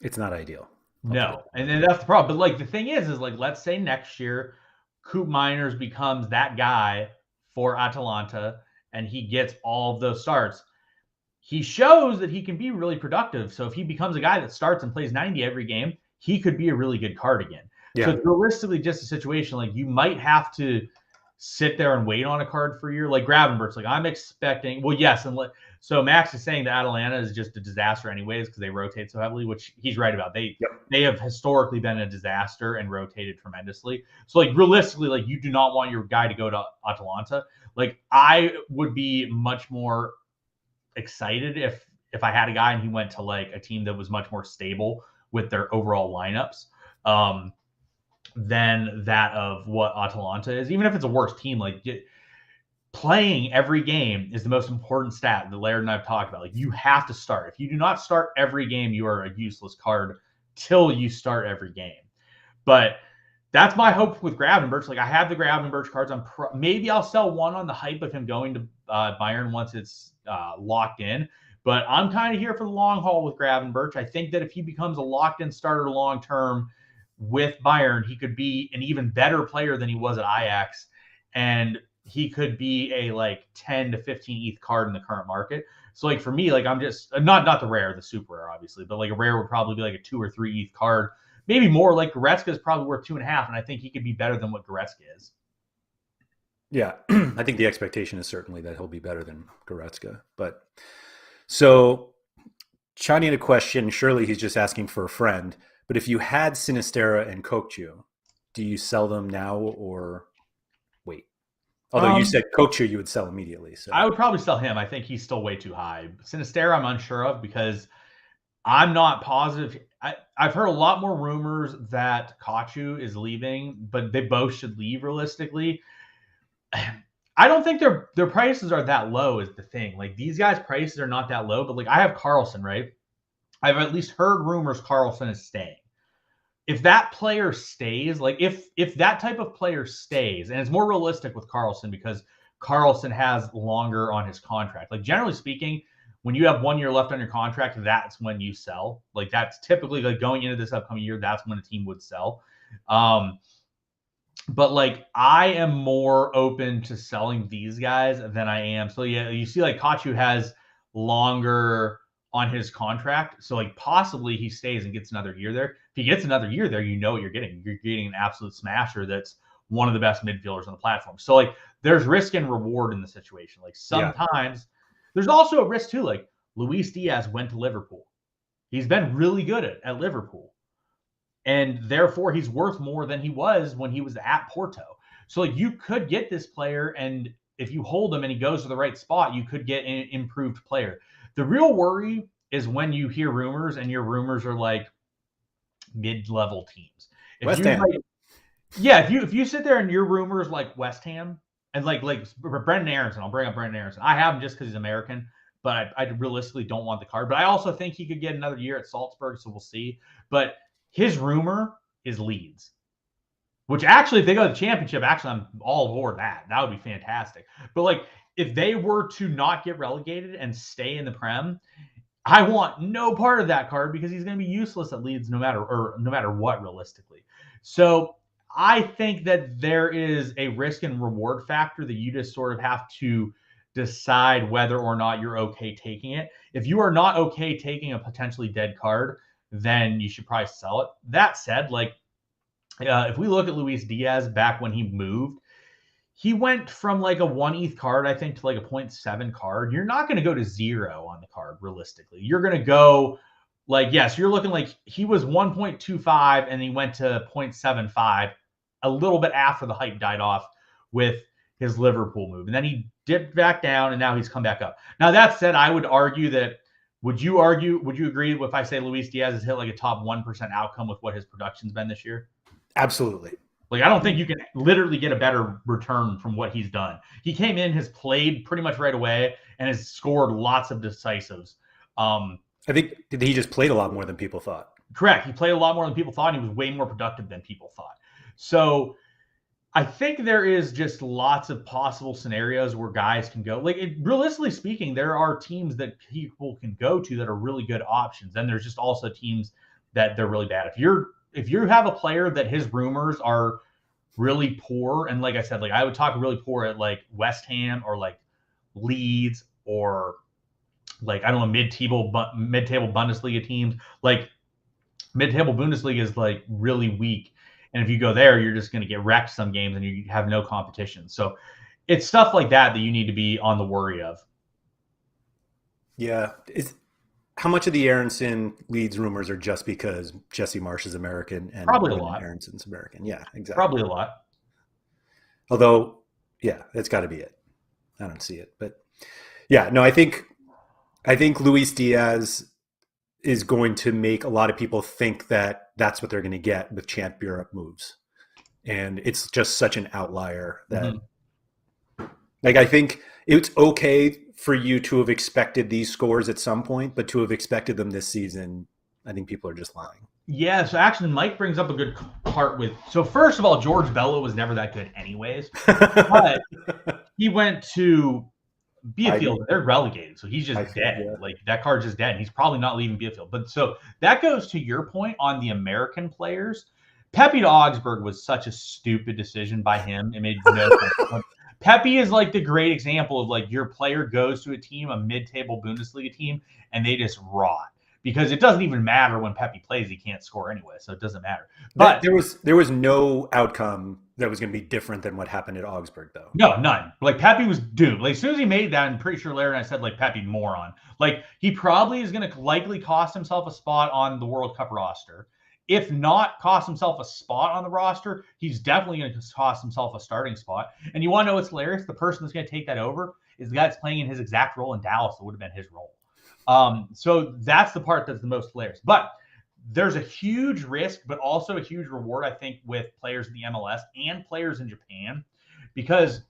It's not ideal. No. And then that's the problem. But like the thing is like, let's say next year, Coop Miners becomes that guy for Atalanta and he gets all of those starts. He shows that he can be really productive. So if he becomes a guy that starts and plays 90 every game, he could be a really good card again. Yeah. So it's realistically just a situation like you might have to sit there and wait on a card for a year. Like Gravenberch, like I'm expecting, well, yes. And so Max is saying that Atalanta is just a disaster anyways because they rotate so heavily, which he's right about. They have historically been a disaster and rotated tremendously. So like realistically, like you do not want your guy to go to Atalanta. Like I would be much more excited if I had a guy and he went to like a team that was much more stable with their overall lineups than that of what Atalanta is. Even if it's a worse team, like playing every game is the most important stat that Laird and I've talked about. Like you have to start. If you do not start every game, you are a useless card till you start every game. But that's my hope with Gravenberch. Like I have the Gravenberch cards. Maybe I'll sell one on the hype of him going to Bayern once it's locked in. But I'm kind of here for the long haul with Gravenberch. I think that if he becomes a locked-in starter long-term with Bayern, he could be an even better player than he was at Ajax. And he could be a like 10 to 15 ETH card in the current market. So like for me, like I'm just not the rare, the super rare, obviously, but like a rare would probably be like a 2 or 3 ETH card. Maybe more. Like Goretzka is probably worth 2.5, and I think he could be better than what Goretzka is. Yeah, I think the expectation is certainly that he'll be better than Goretzka. But so Chani had a question. Surely he's just asking for a friend. But if you had Sinistera and Kokchu, do you sell them now or wait? Although you said Kokchu, you would sell immediately. So I would probably sell him. I think he's still way too high. Sinistera, I'm unsure of because I'm not positive. I've heard a lot more rumors that Kokchu is leaving, but they both should leave realistically. I don't think their prices are that low is the thing. Like these guys' prices are not that low, but like I have Carlson, right? I've at least heard rumors Carlson is staying. If that player stays, like if that type of player stays, and it's more realistic with Carlson because Carlson has longer on his contract. Like generally speaking, when you have 1 year left on your contract, that's when you sell. Like that's typically like going into this upcoming year, that's when a team would sell. But like I am more open to selling these guys than I am. So yeah, you see like Kachu has longer on his contract. So like possibly he stays and gets another year there. If he gets another year there, you know what you're getting. You're getting an absolute smasher that's one of the best midfielders on the platform. So like there's risk and reward in the situation. Like sometimes there's also a risk too. Like Luis Diaz went to Liverpool. He's been really good at Liverpool. And therefore he's worth more than he was when he was at Porto. So like you could get this player, and if you hold him and he goes to the right spot, you could get an improved player. The real worry is when you hear rumors and your rumors are like mid-level teams. West Ham. If you sit there and your rumors like West Ham and like Brendan Aronson, I'll bring up Brendan Aronson. I have him just because he's American, but I realistically don't want the card. But I also think he could get another year at Salzburg, so we'll see. But his rumor is Leeds, which actually, if they go to the championship, actually, I'm all aboard that. That would be fantastic. But like, if they were to not get relegated and stay in the Prem, I want no part of that card because he's going to be useless at Leeds no matter what, realistically. So I think that there is a risk and reward factor that you just sort of have to decide whether or not you're okay taking it. If you are not okay taking a potentially dead card, then you should probably sell it. That said, like if we look at Luis Diaz back when he moved, he went from like a 1 ETH card, I think, to like a 0.7 card. You're not going to go to 0 on the card, realistically. You're going to go like, yes, you're looking like he was 1.25 and he went to 0.75 a little bit after the hype died off with his Liverpool move. And then he dipped back down and now he's come back up. Now, that said, I would argue that would you agree if I say Luis Diaz has hit like a top 1% outcome with what his production's been this year? Absolutely. Like, I don't think you can literally get a better return from what he's done. He came in, has played pretty much right away, and has scored lots of decisives. I think he just played a lot more than people thought. Correct. He played a lot more than people thought, and he was way more productive than people thought. So I think there is just lots of possible scenarios where guys can go. Like, realistically speaking, there are teams that people can go to that are really good options. And there's just also teams that they're really bad. If you have a player that his rumors are really poor, and like I said, like I would talk really poor at like West Ham or like Leeds or like, I don't know, mid-table Bundesliga teams. Like mid-table Bundesliga is like really weak. And if you go there, you're just going to get wrecked some games and you have no competition. So it's stuff like that you need to be on the worry of. Yeah. How much of the Aronson Leeds rumors are just because Jesse Marsh is American and probably a lot. Aronson's American? Yeah, exactly. Probably a lot. Although, yeah, that's got to be it. I don't see it, but yeah, no, I think Luis Diaz is going to make a lot of people think that that's what they're going to get with Champ Europe moves, and it's just such an outlier that, like, I think it's okay for you to have expected these scores at some point, but to have expected them this season, I think people are just lying. Yeah, so actually Mike brings up a good part with, so first of all, George Bello was never that good anyways, but he went to Bielefeld, they're relegated, so he's just dead. Yeah. Like, that card's just dead, and he's probably not leaving Bielefeld. But so that goes to your point on the American players. Pepe to Augsburg was such a stupid decision by him. It made no sense. Pepe is like the great example of like your player goes to a team, a mid-table Bundesliga team, and they just rot. Because it doesn't even matter when Pepe plays; he can't score anyway, so it doesn't matter. But there was no outcome that was going to be different than what happened at Augsburg, though. No, none. Like, Pepe was doomed. Like, as soon as he made that, I'm pretty sure Larry and I said, like, Pepe, moron. Like, he probably is going to likely cost himself a spot on the World Cup roster. If not cost himself a spot on the roster, he's definitely going to cost himself a starting spot. And you want to know what's hilarious? The person that's going to take that over is the guy that's playing in his exact role in Dallas that would have been his role. So that's the part that's the most hilarious. But there's a huge risk, but also a huge reward, I think, with players in the MLS and players in Japan, because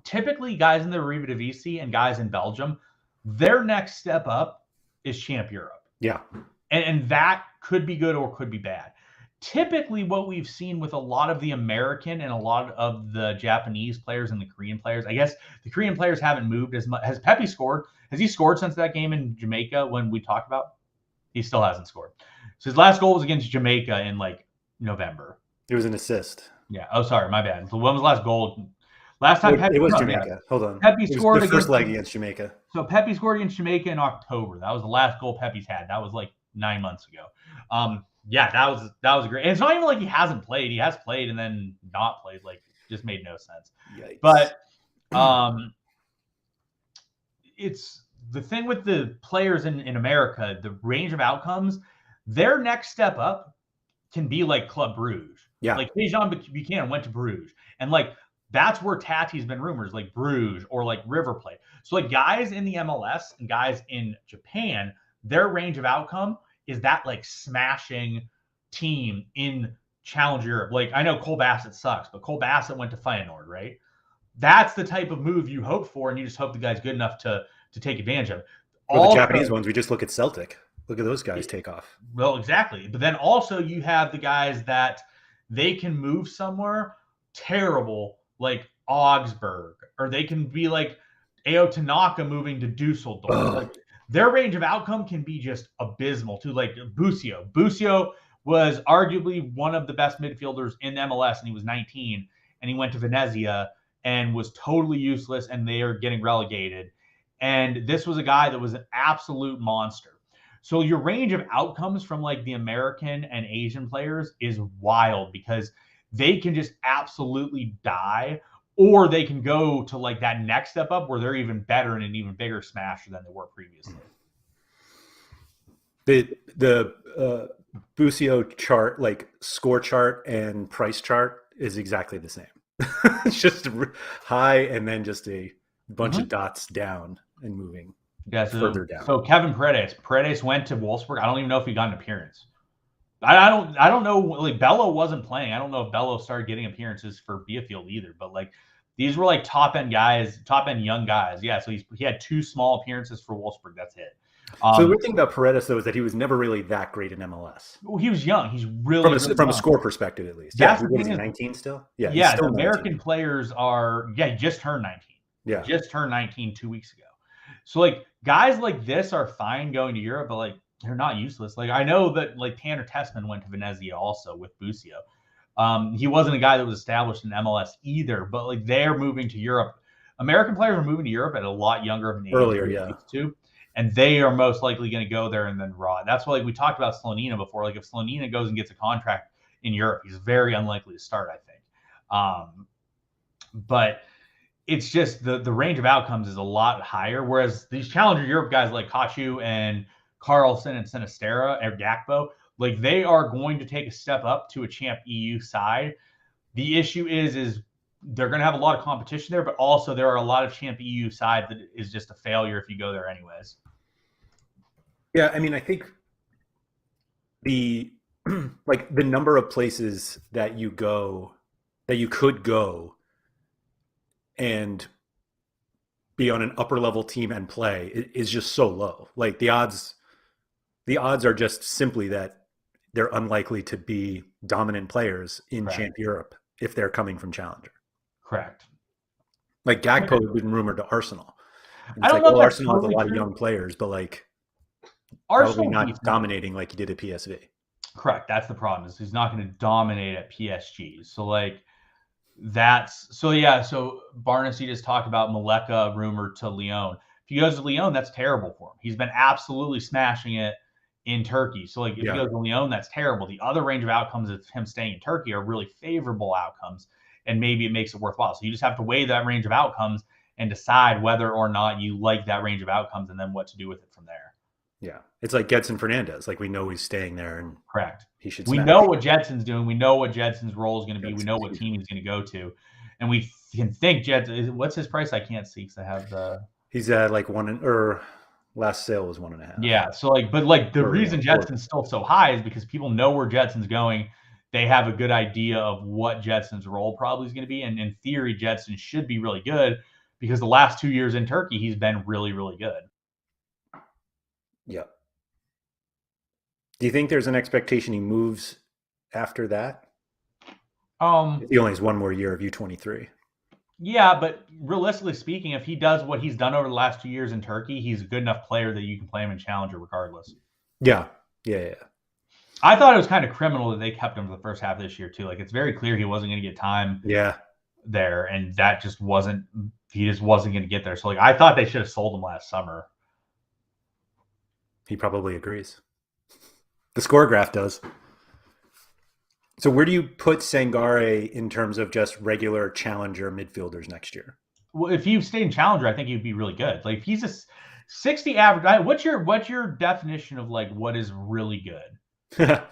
typically guys in the Eredivisie and guys in Belgium, their next step up is Champ Europe. Yeah. And that could be good or could be bad. Typically, what we've seen with a lot of the American and a lot of the Japanese players and the Korean players, I guess the Korean players haven't moved as much. Has Pepe scored? Has he scored since that game in Jamaica when we talked about? He still hasn't scored. So his last goal was against Jamaica in like November. It was an assist. Yeah. Oh, sorry, my bad. So when was the last goal? Last time It was Yeah. Jamaica. Hold on. Pepe It was scored the first against. leg against Jamaica. So Pepe scored against Jamaica in October. That was the last goal Pepe's had. That was like 9 months ago. Yeah, that was great. And it's not even like he hasn't played. He has played and then not played. Like, just made no sense. Yikes. But it's the thing with the players in America, the range of outcomes, their next step up can be like Club Bruges. Yeah. Like Dejan Buchanan went to Bruges. And like that's where Tati's been rumors, like Bruges or like River Plate. So like guys in the MLS and guys in Japan, their range of outcome is that like smashing team in Challenger Europe. Like I know Cole Bassett sucks, but Cole Bassett went to Feyenoord, right? That's the type of move you hope for, and you just hope the guy's good enough to take advantage of it. Or the Japanese ones, we just look at Celtic. Look at those guys take off. Well, exactly. But then also you have the guys that they can move somewhere terrible, like Augsburg, or they can be like Ao Tanaka moving to Dusseldorf. Like, their range of outcome can be just abysmal too. Like Busio. Busio was arguably one of the best midfielders in MLS, and he was 19, and he went to Venezia and was totally useless, and they are getting relegated. And this was a guy that was an absolute monster. So your range of outcomes from like the American and Asian players is wild because they can just absolutely die, or they can go to like that next step up where they're even better and an even bigger smasher than they were previously. The Busio chart, like score chart and price chart, is exactly the same. It's just high and then just a bunch of dots down and moving. Yeah, so, further down. So Kevin Paredes went to Wolfsburg. I don't even know if he got an appearance. I don't know. Like Bello wasn't playing. I don't know if Bello started getting appearances for Bielefeld either. But like these were like top end guys, top end young guys. Yeah, so he had 2 small appearances for Wolfsburg. That's it. So the weird thing about Paredes though is that he was never really that great in MLS. Well, he was young. He's really from a score perspective at least. That's yeah, what is he, 19 still? Yeah, yeah. Still American 19. players are he just turned 19. Yeah, just turned 19 2 weeks ago. So like guys like this are fine going to Europe, but like they're not useless. Like I know that like Tanner Tessman went to Venezia also with Busio. He wasn't a guy that was established in MLS either, but like they're moving to Europe. American players are moving to Europe at a lot younger of an age. Earlier, yeah. Too, and they are most likely going to go there and then raw. That's why like we talked about Slonina before. Like if Slonina goes and gets a contract in Europe, he's very unlikely to start, I think. But it's just the range of outcomes is a lot higher. Whereas these Challenger Europe guys like Kachu and Carlson and Sinistera or Gakpo, like they are going to take a step up to a champ EU side. The issue is they're going to have a lot of competition there, but also there are a lot of champ EU side that is just a failure if you go there anyways. Yeah, I mean, I think the like the number of places that you could go and be on an upper level team and play is just so low. Like the odds are just simply that they're unlikely to be dominant players in Champ Europe if they're coming from Challenger. Correct. Like Gakpo has been rumored to Arsenal. I don't know. Well, Arsenal has a lot of young players, but like Arsenal probably not dominating like he did at PSV. Correct. That's the problem. Is he's not going to dominate at PSG. So like that's so yeah. So Barnesi just talked about Maleka rumored to Lyon. If he goes to Lyon, that's terrible for him. He's been absolutely smashing it in Turkey. So like if he goes to Lyon, that's terrible. The other range of outcomes of him staying in Turkey are really favorable outcomes, and maybe it makes it worthwhile. So you just have to weigh that range of outcomes and decide whether or not you like that range of outcomes, and then what to do with it from there. Yeah, it's like Gedson Fernandez. Like we know he's staying there, and correct. He should. We know what Jedson's doing. We know what Jedson's role is going to be. We know what team he's going to go to, and we can think Jedson. What's his price? I can't see because I have the. He's at like last sale was 1.5. Yeah, so like, but like the reason Jedson's still so high is because people know where Jedson's going. They have a good idea of what Jedson's role probably is going to be, and in theory, Jedson should be really good because the last 2 years in Turkey, he's been really, really good. Yeah. Do you think there's an expectation he moves after that? He only has one more year of U23. Yeah, but realistically speaking, if he does what he's done over the last 2 years in Turkey, he's a good enough player that you can play him in Challenger regardless. Yeah. I thought it was kind of criminal that they kept him for the first half of this year too. Like it's very clear he wasn't going to get time there, and that just wasn't. He just wasn't going to get there. So like I thought they should have sold him last summer. He probably agrees. The score graph does. So where do you put Sangare in terms of just regular challenger midfielders next year? Well, if you stayed in challenger, I think he'd be really good. Like if he's a 60 average. What's your definition of like what is really good? I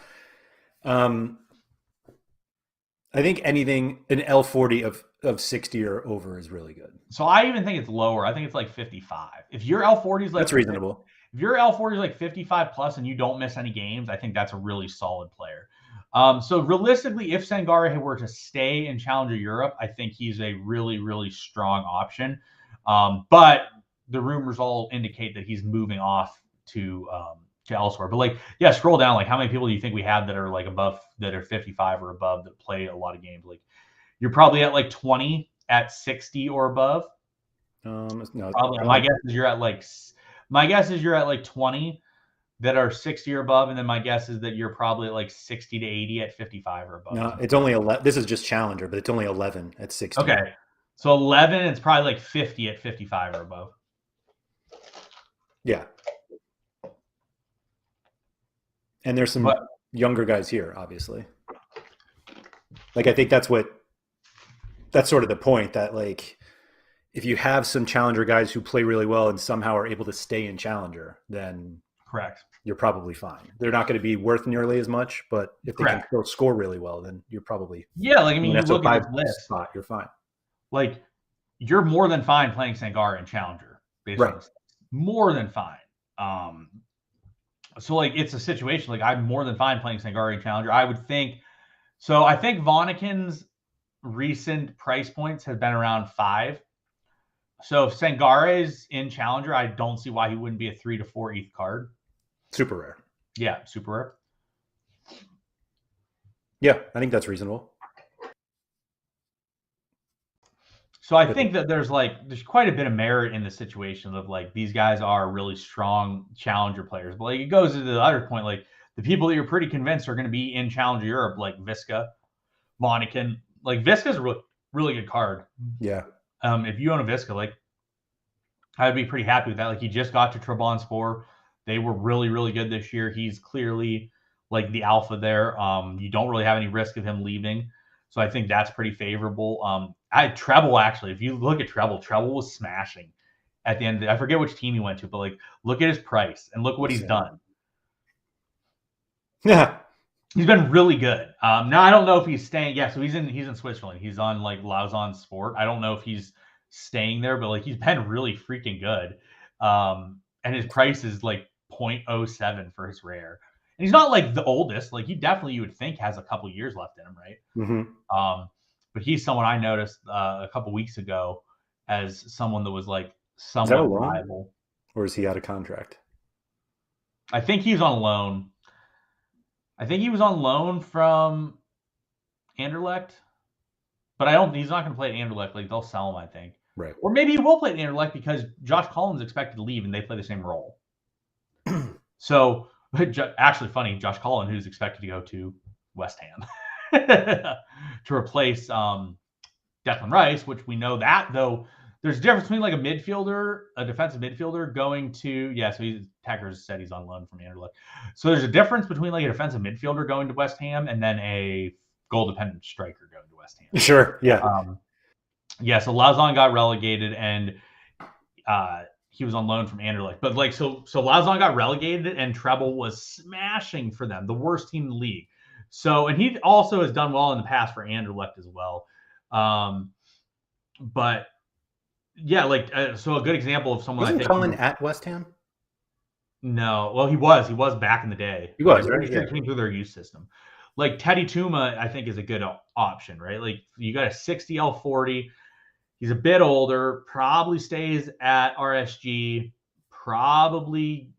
think anything an L40 of 60 or over is really good. So I even think it's lower. I think it's like 55. If your L40 is like that's reasonable. If your L40 is like 55 plus and you don't miss any games, I think that's a really solid player. So realistically, if Sangare were to stay in Challenger Europe, I think he's a really, really strong option. But the rumors all indicate that he's moving off to elsewhere. But like, yeah, scroll down. Like, how many people do you think we have that are like above, that are 55 or above, that play a lot of games? Like, you're probably at like 20 at 60 or above. No, probably. My guess is you're at like 20 that are 60 or above, and then my guess is that you're probably at like 60 to 80 at 55 or above. No, it's only 11. This is just Challenger, but it's only 11 at 60. Okay, so 11, it's probably like 50 at 55 or above. Yeah. And there's some younger guys here, obviously. Like, I think that's sort of the point, that like, if you have some Challenger guys who play really well and somehow are able to stay in Challenger, then correct, you're probably fine. They're not going to be worth nearly as much, but if they can still score really well, then you're probably like I mean, you look at this list, spot, you're fine. Like you're more than fine playing Sangare in Challenger, basically. Right. More than fine. So like it's a situation like I'm more than fine playing Sangare in Challenger. I would think so. I think Vonneken's recent price points have been around 5. So if Sangare is in Challenger, I don't see why he wouldn't be a 3 to 4 ETH card. Super rare. Yeah, super rare. Yeah, I think that's reasonable. So I think that there's quite a bit of merit in the situation of like these guys are really strong Challenger players. But like it goes to the other point, like the people that you're pretty convinced are going to be in Challenger Europe, like Visca, Vonneken. Like Visca's a really good card. Yeah. If you own a Visca, like I'd be pretty happy with that. Like he just got to Trabzonspor. They were really, really good this year. He's clearly like the alpha there. You don't really have any risk of him leaving. So I think that's pretty favorable. Treble, actually, if you look at Treble was smashing at the end. I forget which team he went to, but like look at his price and look what he's done. Yeah. He's been really good. Now I don't know if he's staying. Yeah, so he's in Switzerland. He's on like Lausanne Sport. I don't know if he's staying there, but like he's been really freaking good. And his price is like 0.07 for his rare. And he's not like the oldest. Like he definitely, you would think, has a couple years left in him, right? Mm-hmm. But he's someone I noticed a couple weeks ago as someone that was like somewhat reliable. Or is he out of contract? I think he's on loan. I think he was on loan from Anderlecht, but he's not going to play at Anderlecht. Like they'll sell him, I think. Right. Or maybe he will play at Anderlecht because Josh Cullen's expected to leave and they play the same role. So actually funny, Josh Cullen, who's expected to go to West Ham to replace Declan Rice, which we know that though there's a difference between like a defensive midfielder going to, so Tackers said he's on loan from Anderlecht. So there's a difference between like a defensive midfielder going to West Ham and then a goal dependent striker going to West Ham. Sure. Yeah. So Lausanne got relegated and he was on loan from Anderlecht. But like so Lausanne got relegated and Treble was smashing for them, the worst team in the league. So, and he also has done well in the past for Anderlecht as well. But yeah, so a good example of someone. Wasn't Cullen at West Ham? No, well, he was back in the day. He was, right? Yeah. Came through their youth system. Like Teddy Tuma, I think is a good option, right? Like you got a 60 L40. He's a bit older, probably stays at RSG, probably,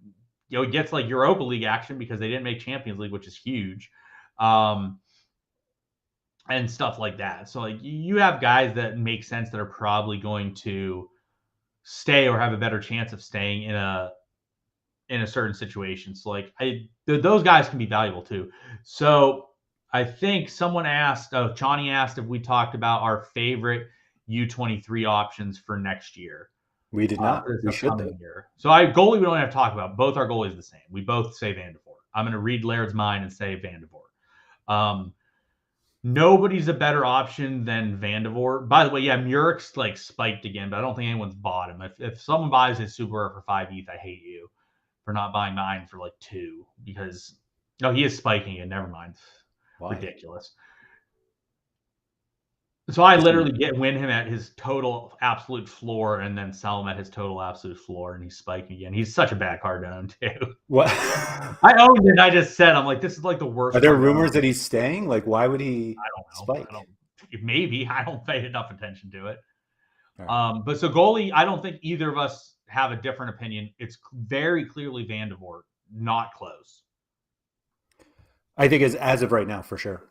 he gets like Europa League action because they didn't make Champions League, which is huge. And stuff like that. So like you have guys that make sense that are probably going to stay or have a better chance of staying in a in a certain situation. So like those guys can be valuable too. So I think someone asked, Chani asked if we talked about our favorite U23 options for next year. We did not. For this We should though. upcoming year. So goalie we don't have to talk about. Both our goalies are the same. We both say Van de Voort. I'm going to read Laird's mind and say Van de Voort. Nobody's a better option than Van de Voort. By the way, yeah, Murek's like spiked again, but I don't think anyone's bought him. If someone buys his Super for 5 ETH, I hate you for not buying mine for like 2 because he is spiking it. Never mind. Why? Ridiculous. So I literally win him at his total absolute floor and then sell him at his total absolute floor, and he's spiking again. He's such a bad card to own too. What? I owned it. I just said, I'm like, this is like the worst. Are there rumors that he's staying? Like, why would he? I don't know. Spike? Maybe I don't pay enough attention to it. Right. But so goalie, I don't think either of us have a different opinion. It's very clearly Van de Voort, not close. I think as of right now, for sure.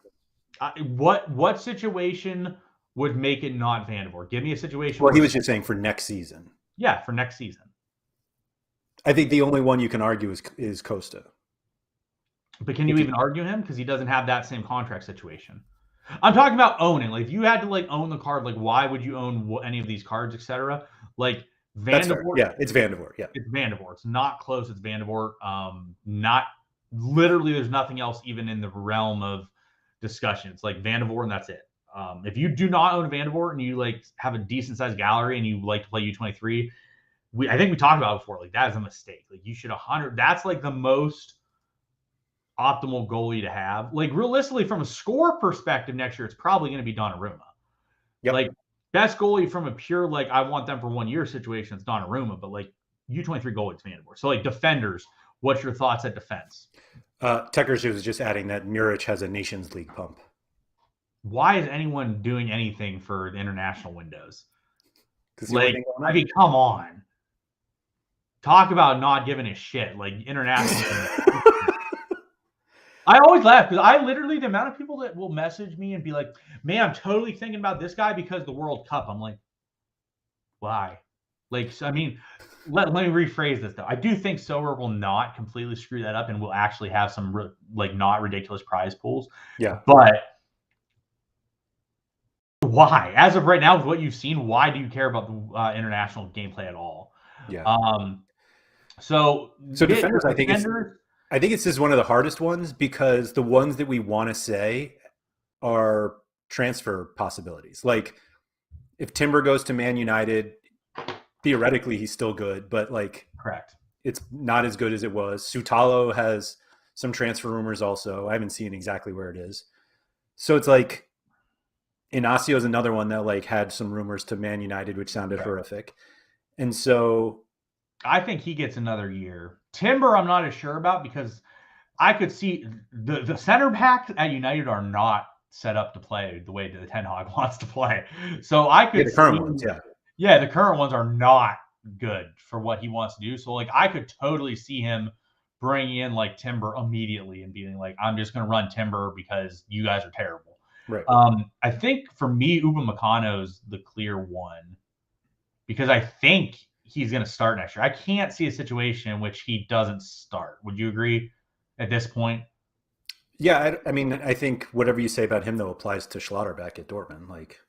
What situation would make it not Van de Voort? Give me a situation. Well, he was just saying for next season. Yeah, for next season. I think the only one you can argue is Costa. But can you even argue him because he doesn't have that same contract situation? I'm talking about owning. Like, if you had to like own the card, like why would you own any of these cards, etc.? Like Van de Voort. Yeah, it's Van de Voort. Yeah, it's Van de Voort. It's not close. It's Van de Voort. Not literally. There's nothing else even in the realm of discussion. It's like Van de Voort, and that's it. If you do not own a Van de Voort and you like have a decent sized gallery and you like to play U23, I think we talked about it before. Like, that is a mistake. Like, you should 100. That's like the most optimal goalie to have. Like, realistically, from a score perspective, next year it's probably going to be Donnarumma. Yep. Like, best goalie from a pure like I want them for 1 year situation, it's Donnarumma. But like U23 goalie, it's Van de Voort. So like defenders, what's your thoughts at defense? Tucker's was just adding that Muric has a Nations League pump. Why is anyone doing anything for the international windows? Like, I mean, come on. Talk about not giving a shit. Like, international. I always laugh because I literally, the amount of people that will message me and be like, man, I'm totally thinking about this guy because the World Cup. I'm like, why? Like, so, I mean, let me rephrase this, though. I do think Sorare will not completely screw that up and will actually have some, like, not ridiculous prize pools. Yeah. But why? As of right now, with what you've seen, why do you care about the international gameplay at all? Yeah. So defenders, I think it's just one of the hardest ones because the ones that we want to say are transfer possibilities. Like, if Timber goes to Man United, theoretically he's still good, but like, correct, it's not as good as it was. Sutalo has some transfer rumors also. I haven't seen exactly where it is. So it's like, Inacio is another one that like had some rumors to Man United, which sounded horrific. And so I think he gets another year. Timber, I'm not as sure about because I could see the center backs at United are not set up to play the way that the Ten Hag wants to play. So I could the current ones, the current ones are not good for what he wants to do. So like I could totally see him bringing in like Timber immediately and being like, I'm just going to run Timber because you guys are terrible. Right. I think for me, Upamecano's the clear one because I think he's going to start next year. I can't see a situation in which he doesn't start. Would you agree at this point? Yeah, I mean, I think whatever you say about him, though, applies to Schlotterbeck at Dortmund. Like,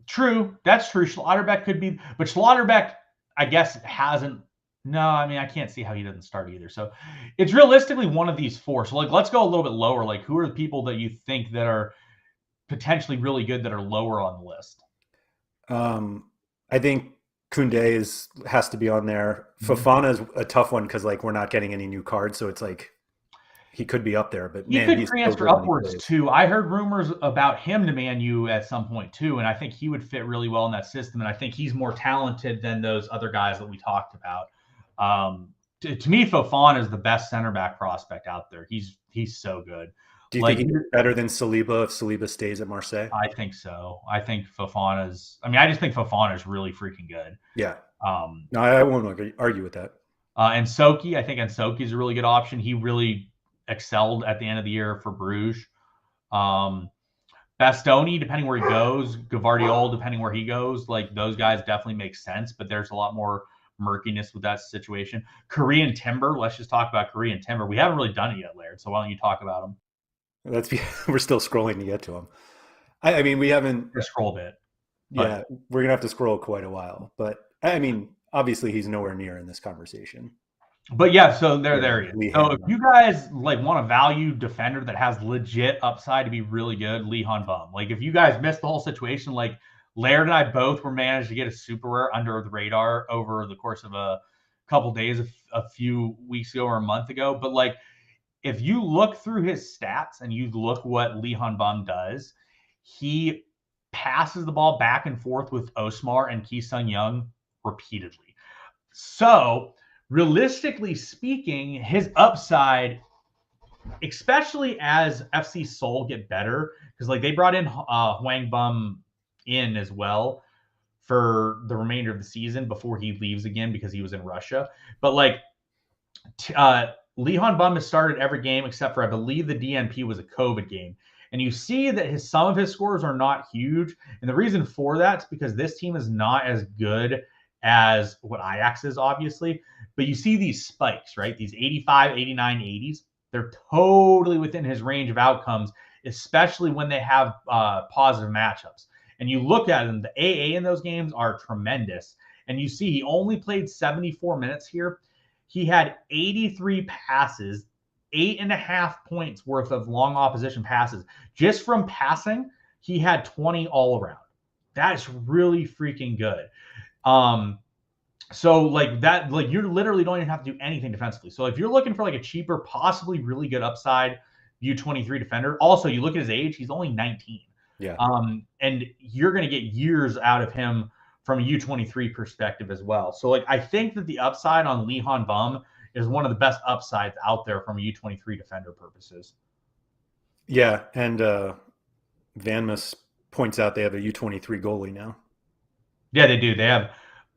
true, that's true. Schlotterbeck could be, but Schlotterbeck, I guess, hasn't. No, I mean, I can't see how he doesn't start either. So it's realistically one of these four. So like, let's go a little bit lower. Like, who are the people that you think that are potentially really good that are lower on the list? I think Koundé has to be on there. Fofana is a tough one because like we're not getting any new cards, so it's like he could be up there. But he could transfer upwards too. I heard rumors about him to Man U at some point too, and I think he would fit really well in that system. And I think he's more talented than those other guys that we talked about. To me, Fofana is the best center back prospect out there. He's so good. Do you think he's better than Saliba if Saliba stays at Marseille? I think so. I think Fofana's. I mean, I just think Fofana is really freaking good. Yeah. No, I won't argue with that. And Soki, I think Soki is a really good option. He really excelled at the end of the year for Bruges. Bastoni, depending where he goes, Gavardiol, depending where he goes, like those guys definitely make sense. But there's a lot more murkiness with that situation. Korean Timber. Let's just talk about Korean Timber. We haven't really done it yet, Laird. So why don't you talk about them? We're still scrolling to get to him. I mean, we haven't. Just scroll a bit. Yeah, we're gonna have to scroll quite a while. But I mean, obviously, he's nowhere near in this conversation. But yeah, so there he is. Lee So Han. if you guys like want a value defender that has legit upside to be really good, Lee Han Bum. Like if you guys missed the whole situation, like Laird and I both were managed to get a super rare under the radar over the course of a couple days, a few weeks ago or a month ago. But like if you look through his stats and you look what Lee Han Bum does, he passes the ball back and forth with Osmar and Ki Sung Young repeatedly. So realistically speaking, his upside, especially as FC Seoul get better, because like they brought in Hwang Bum in as well for the remainder of the season before he leaves again because he was in Russia. But like Lee Han Bum has started every game except for I believe the DNP was a COVID game. And you see that some of his scores are not huge. And the reason for that is because this team is not as good as what Ajax is, obviously. But you see these spikes, right? These 85, 89, 80s. They're totally within his range of outcomes, especially when they have positive matchups. And you look at them, the AA in those games are tremendous. And you see he only played 74 minutes here. He had 83 passes, 8.5 points worth of long opposition passes. Just from passing, he had 20 all around. That's really freaking good. So like that, like you literally don't even have to do anything defensively. So if you're looking for like a cheaper, possibly really good upside U23 defender, also you look at his age, he's only 19. Yeah. And you're going to get years out of him from a U23 perspective as well. So like I think that the upside on Lee Han Bum is one of the best upsides out there from a U23 defender purposes. Yeah, and Vanmas points out they have a U23 goalie now. Yeah, they do. They have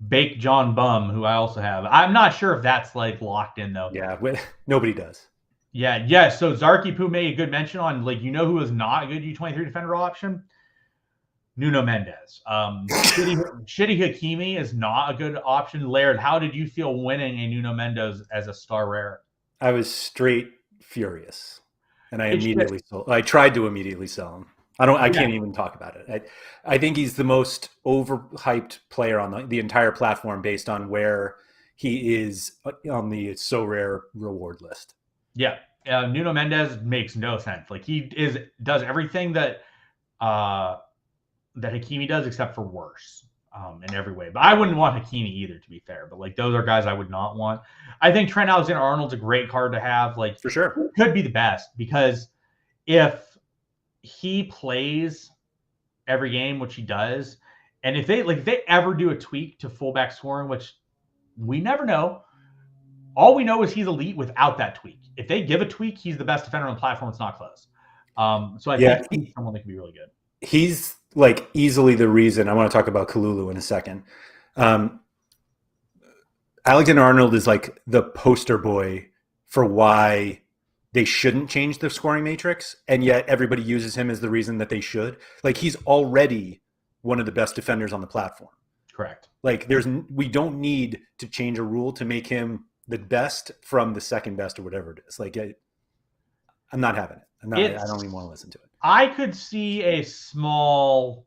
Bake John Bum, who I also have. I'm not sure if that's like locked in though. Yeah, nobody does. Yeah. So Zarky Poo made a good mention on like who is not a good U23 defender option? Nuno Mendes. Shitty Hakimi is not a good option. Laird, how did you feel winning a Nuno Mendes as a star rare? I was straight furious, and I tried to immediately sell him. I can't even talk about it. I think he's the most overhyped player on the entire platform based on where he is on the Sorare reward list. Yeah. Nuno Mendes makes no sense. Like does everything that Hakimi does except for worse in every way. But I wouldn't want Hakimi either, to be fair. But like those are guys I would not want. I think Trent Alexander-Arnold's a great card to have. Like for sure, could be the best because if he plays every game, which he does, and if they ever do a tweak to fullback scoring, which we never know, all we know is he's elite without that tweak. If they give a tweak, he's the best defender on the platform. It's not close. So I think he's someone that could be really good. He's like easily the reason. I want to talk about Kalulu in a second. Alexander-Arnold is like the poster boy for why they shouldn't change the scoring matrix, and yet everybody uses him as the reason that they should. Like he's already one of the best defenders on the platform. Correct. Like we don't need to change a rule to make him the best from the second best or whatever it is. Like I'm not having it. I don't even want to listen to it. I could see a small.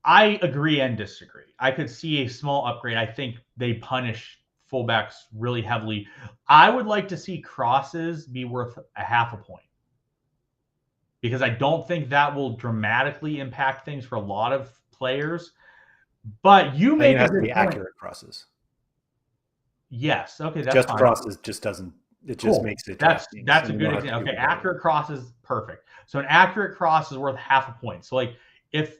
I agree and disagree. I could see a small upgrade. I think they punish fullbacks really heavily. I would like to see crosses be worth a half a point because I don't think that will dramatically impact things for a lot of players. But you make it has to be accurate crosses. Yes. Okay. That's just fine. crosses just doesn't. It just makes it. That's a good example. Okay, accurate cross is perfect. So an accurate cross is worth half a point. So like if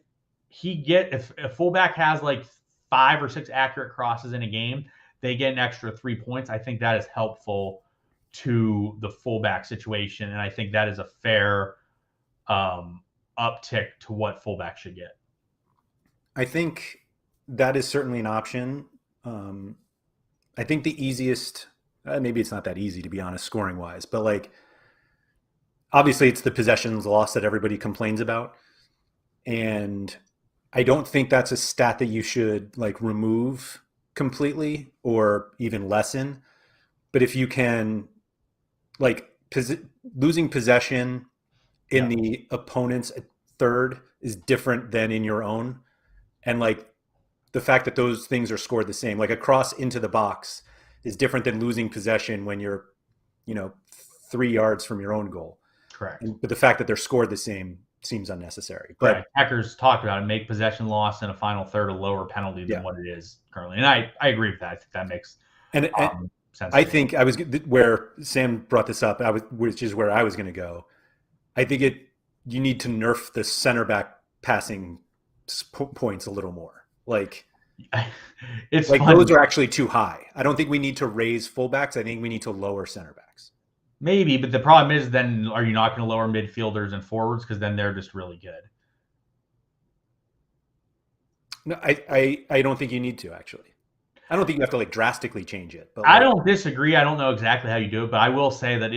a fullback has like 5 or 6 accurate crosses in a game, they get an extra 3 points. I think that is helpful to the fullback situation, and I think that is a fair uptick to what fullback should get. I think that is certainly an option. I think the easiest, maybe it's not that easy to be honest, scoring wise, but like obviously it's the possessions loss that everybody complains about, and I don't think that's a stat that you should like remove completely or even lessen. But if you can, like, losing possession in Yeah, the opponent's third is different than in your own. And like the fact that those things are scored the same, like a cross into the box is different than losing possession when you're, you know, 3 yards from your own goal. correct. But the fact that they're scored the same seems unnecessary. But Correct. Hackers talked about it, make possession loss in a final third a lower penalty than yeah, what it is currently. And I agree with that. I think that makes and sense I to me. think I was where Sam brought this up. Which is where I was going to go. I think you need to nerf the center back passing points a little more. It's Like funny. those are actually too high. I don't think we need to raise fullbacks. I think we need to lower center backs. Maybe, but the problem is then are you not going to lower midfielders and forwards because then they're just really good? No, I don't think you need to actually. I don't think you have to like drastically change it. But I like, don't disagree. I don't know exactly how you do it, but I will say that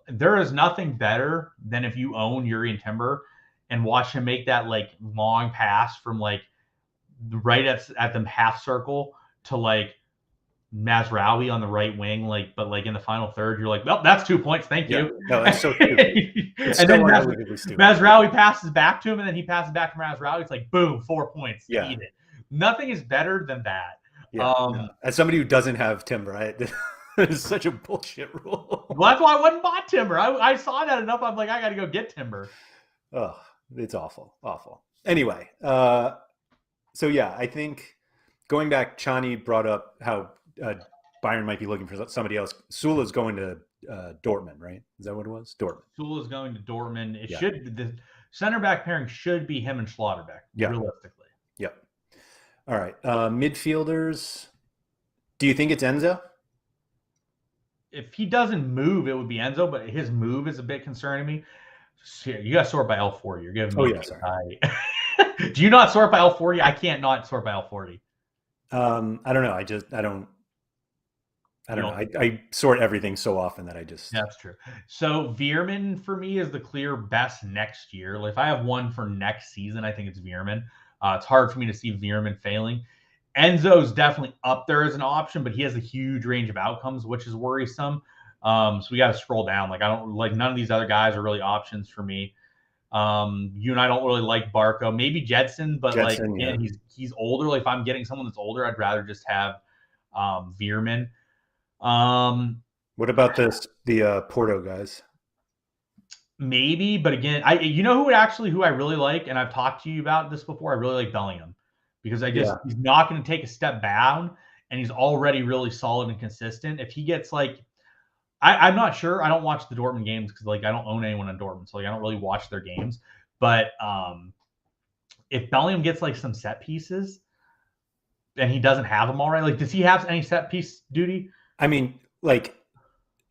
there is nothing better than if you own Yuri Timber and watch him make that like long pass from like right at the half circle to like Mazraoui on the right wing, but in the final third, you're like, well, that's 2 points, thank yeah, you. no, that's so stupid. It's And so then unbelievably stupid. Mazraoui passes back to him, and then he passes back to Mazraoui. It's like, boom, 4 points. Yeah. Eat it. Nothing is better than that. Yeah. No. As somebody who doesn't have timber, it's such a bullshit rule. Well, that's why I wouldn't bought timber. I saw that enough. I'm like, I got to go get timber. Oh, it's awful, awful. Anyway, so yeah, I think going back, Chani brought up how Bayern might be looking for somebody else. Sula's going to Dortmund, right? Is that what it was? Dortmund. Sula's going to Dortmund. Yeah. The center back pairing should be him and Schlotterbeck, Yeah. realistically. Yep. All right. Midfielders. Do you think it's Enzo? If he doesn't move, it would be Enzo, but his move is a bit concerning me. You got to sort by L40. You're giving me. Oh yeah, sorry. Do you not sort by L40? I can't not sort by L40. I don't know. I don't know. I sort everything so often that I just. That's true. So Veerman for me is the clear best next year. Like if I have one for next season, I think it's Veerman. It's hard for me to see Veerman failing. Enzo's definitely up there as an option, but he has a huge range of outcomes, which is worrisome. So we got to scroll down. Like I don't like none of these other guys are really options for me. You and I don't really like Barco. Maybe Jedson, but again, he's older. Like if I'm getting someone that's older, I'd rather just have Veerman. What about the Porto guys? Maybe, but again, who I really like, and I've talked to you about this before. I really like Bellingham because he's not going to take a step down, and he's already really solid and consistent. If he gets I'm not sure. I don't watch the Dortmund games because I don't own anyone in Dortmund, so I don't really watch their games. But if Bellingham gets some set pieces, and he doesn't have them already, does he have any set piece duty? I mean,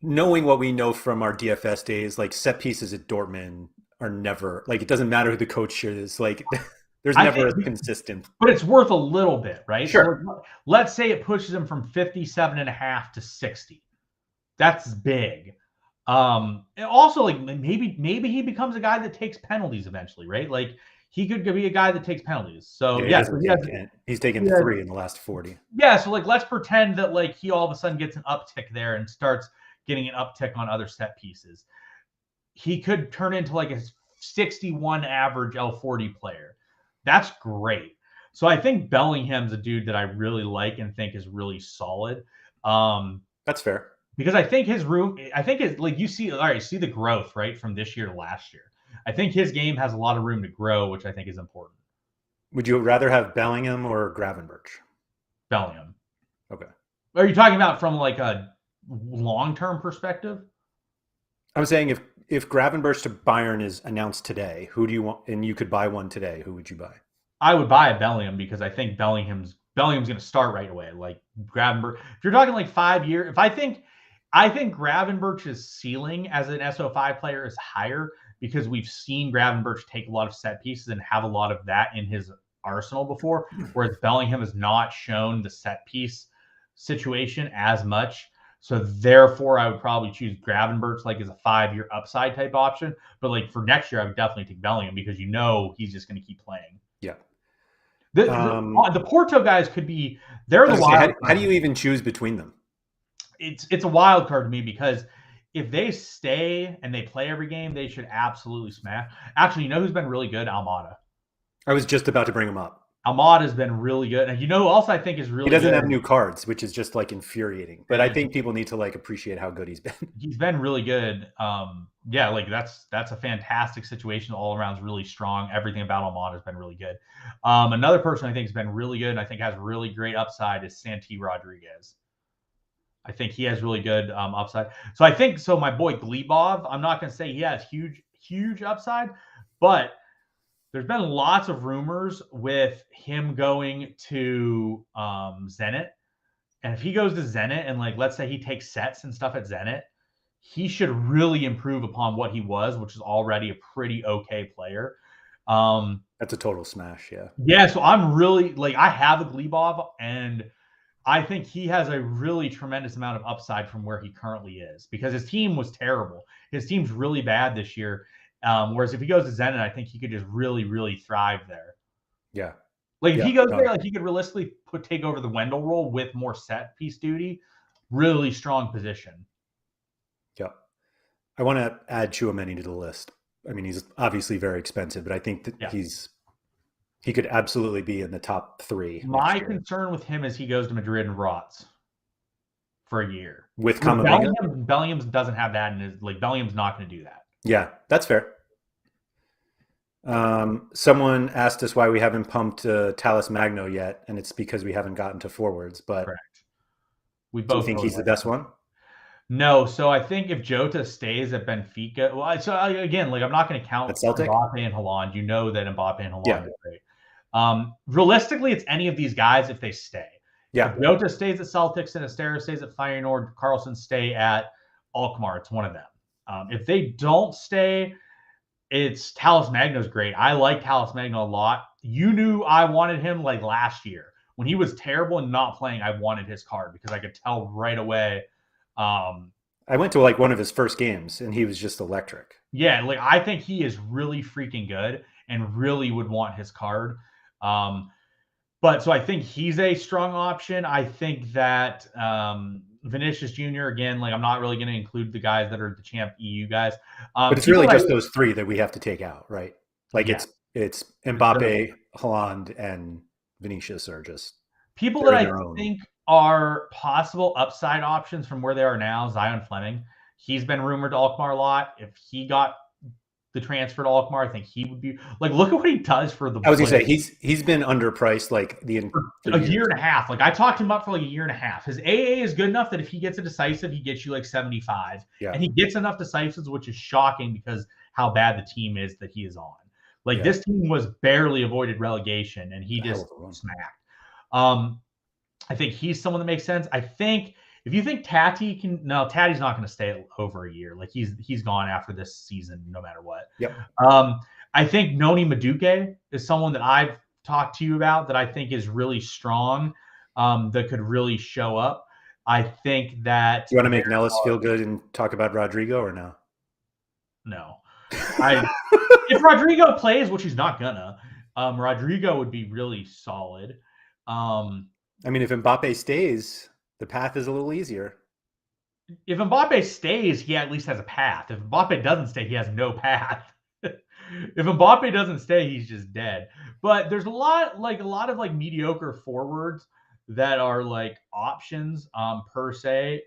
knowing what we know from our DFS days, set pieces at Dortmund are never it doesn't matter who the coach is. There's never a consistent. But it's worth a little bit, right? Sure. So let's say it pushes him from 57.5 to 60. That's big. And also, maybe he becomes a guy that takes penalties eventually, right? He could be a guy that takes penalties. So he's taken 3 in the last 40. Yeah, so let's pretend that he all of a sudden gets an uptick there and starts getting an uptick on other set pieces. He could turn into a 61 average L40 player. That's great. So I think Bellingham's a dude that I really like and think is really solid. That's fair. Because I think his room, you see the growth, right, from this year to last year. I think his game has a lot of room to grow, which I think is important. Would you rather have Bellingham or Gravenberch? Bellingham. Okay. Are you talking about from a long-term perspective? I'm saying if Gravenberch to Bayern is announced today, who do you want? And you could buy one today. Who would you buy? I would buy a Bellingham because I think Bellingham's going to start right away. Gravenberch. If you're talking 5 years, I think Gravenberch's ceiling as an SO5 player is higher because we've seen Gravenberch take a lot of set pieces and have a lot of that in his arsenal before, whereas Bellingham has not shown the set piece situation as much. So therefore, I would probably choose Gravenberch as a 5-year upside type option. But for next year, I would definitely take Bellingham because he's just going to keep playing. Yeah. The Porto guys could be. They're the wild. How do you even choose between them? It's a wild card to me because if they stay and they play every game, they should absolutely smash. Actually, you know who's been really good? Almada. I was just about to bring him up. Almada has been really good. And you know who else I think is really good? He doesn't have new cards, which is just like infuriating. But I think people need to like appreciate how good he's been. He's been really good. Yeah, like that's a fantastic situation. All around is really strong. Everything about Almada has been really good. Another person I think has been really good and I think has really great upside is Santi Rodriguez. I think he has really good upside. So I think my boy Glebov, I'm not going to say he has huge upside, but there's been lots of rumors with him going to Zenit. And if he goes to Zenit and like, let's say he takes sets and stuff at Zenit, he should really improve upon what he was, which is already a pretty okay player. That's a total smash. Yeah. Yeah. So I'm really like, I have a Glebov and I think he has a really tremendous amount of upside from where he currently is because his team was terrible. His team's really bad this year. Whereas if he goes to Zenit, I think he could just really, really thrive there. Yeah. Like if he goes there, like he could realistically take over the Wendell role with more set piece duty. Really strong position. Yeah. I want to add Chouameni to the list. I mean, he's obviously very expensive, but I think that he could absolutely be in the top 3. My concern with him is he goes to Madrid and rots for a year. With Camavinga? Bellingham doesn't have that in his Bellingham's not going to do that. Yeah, that's fair. Someone asked us why we haven't pumped Talles Magno yet, and it's because we haven't gotten to forwards. But correct. We both think he's the best one. No, so I think if Jota stays at Benfica, again, like I'm not going to count Mbappe and Haaland. You know that Mbappe and Haaland are great. Realistically, it's any of these guys if they stay. Yeah. If Jota stays at Celtics and Astera stays at Feyenoord, Carlson stay at Alkmaar. It's one of them. If they don't stay, it's Talles Magno's great. I like Talles Magno a lot. You knew I wanted him like last year. When he was terrible and not playing, I wanted his card because I could tell right away. I went to like one of his first games and he was just electric. Yeah, like I think he is really freaking good and really would want his card. But so I think he's a strong option. I think that Vinicius Jr., again, like I'm not really going to include the guys that are the champ EU guys. But it's really just those 3 that we have to take out, right? Like it's Mbappe, Haaland, and Vinicius are just people that I think are possible upside options from where they are now. Zion Fleming, he's been rumored to Alkmaar a lot. If he got the transfer to Alkmaar, I think he would be like, look at what he does for the. I was gonna say he's been underpriced like a year and a half. Like I talked him up for like a year and a half. His AA is good enough that if he gets a decisive, he gets you like 75. Yeah. And he gets enough decisives, which is shocking because how bad the team is that he is on. Like this team was barely avoided relegation, and he just smacked. I think he's someone that makes sense. I think if you think Tati's not going to stay over a year. Like he's gone after this season, no matter what. Yep. I think Noni Madueke is someone that I've talked to you about that I think is really strong, that could really show up. I think that you want to make Nellis feel good and talk about Rodrigo or no? No. If Rodrigo plays, which he's not gonna, Rodrigo would be really solid. I mean, if Mbappe stays, the path is a little easier. If Mbappe stays, he at least has a path. If Mbappe doesn't stay, he has no path. If Mbappe doesn't stay, he's just dead. But there's a lot of like mediocre forwards that are like options per se.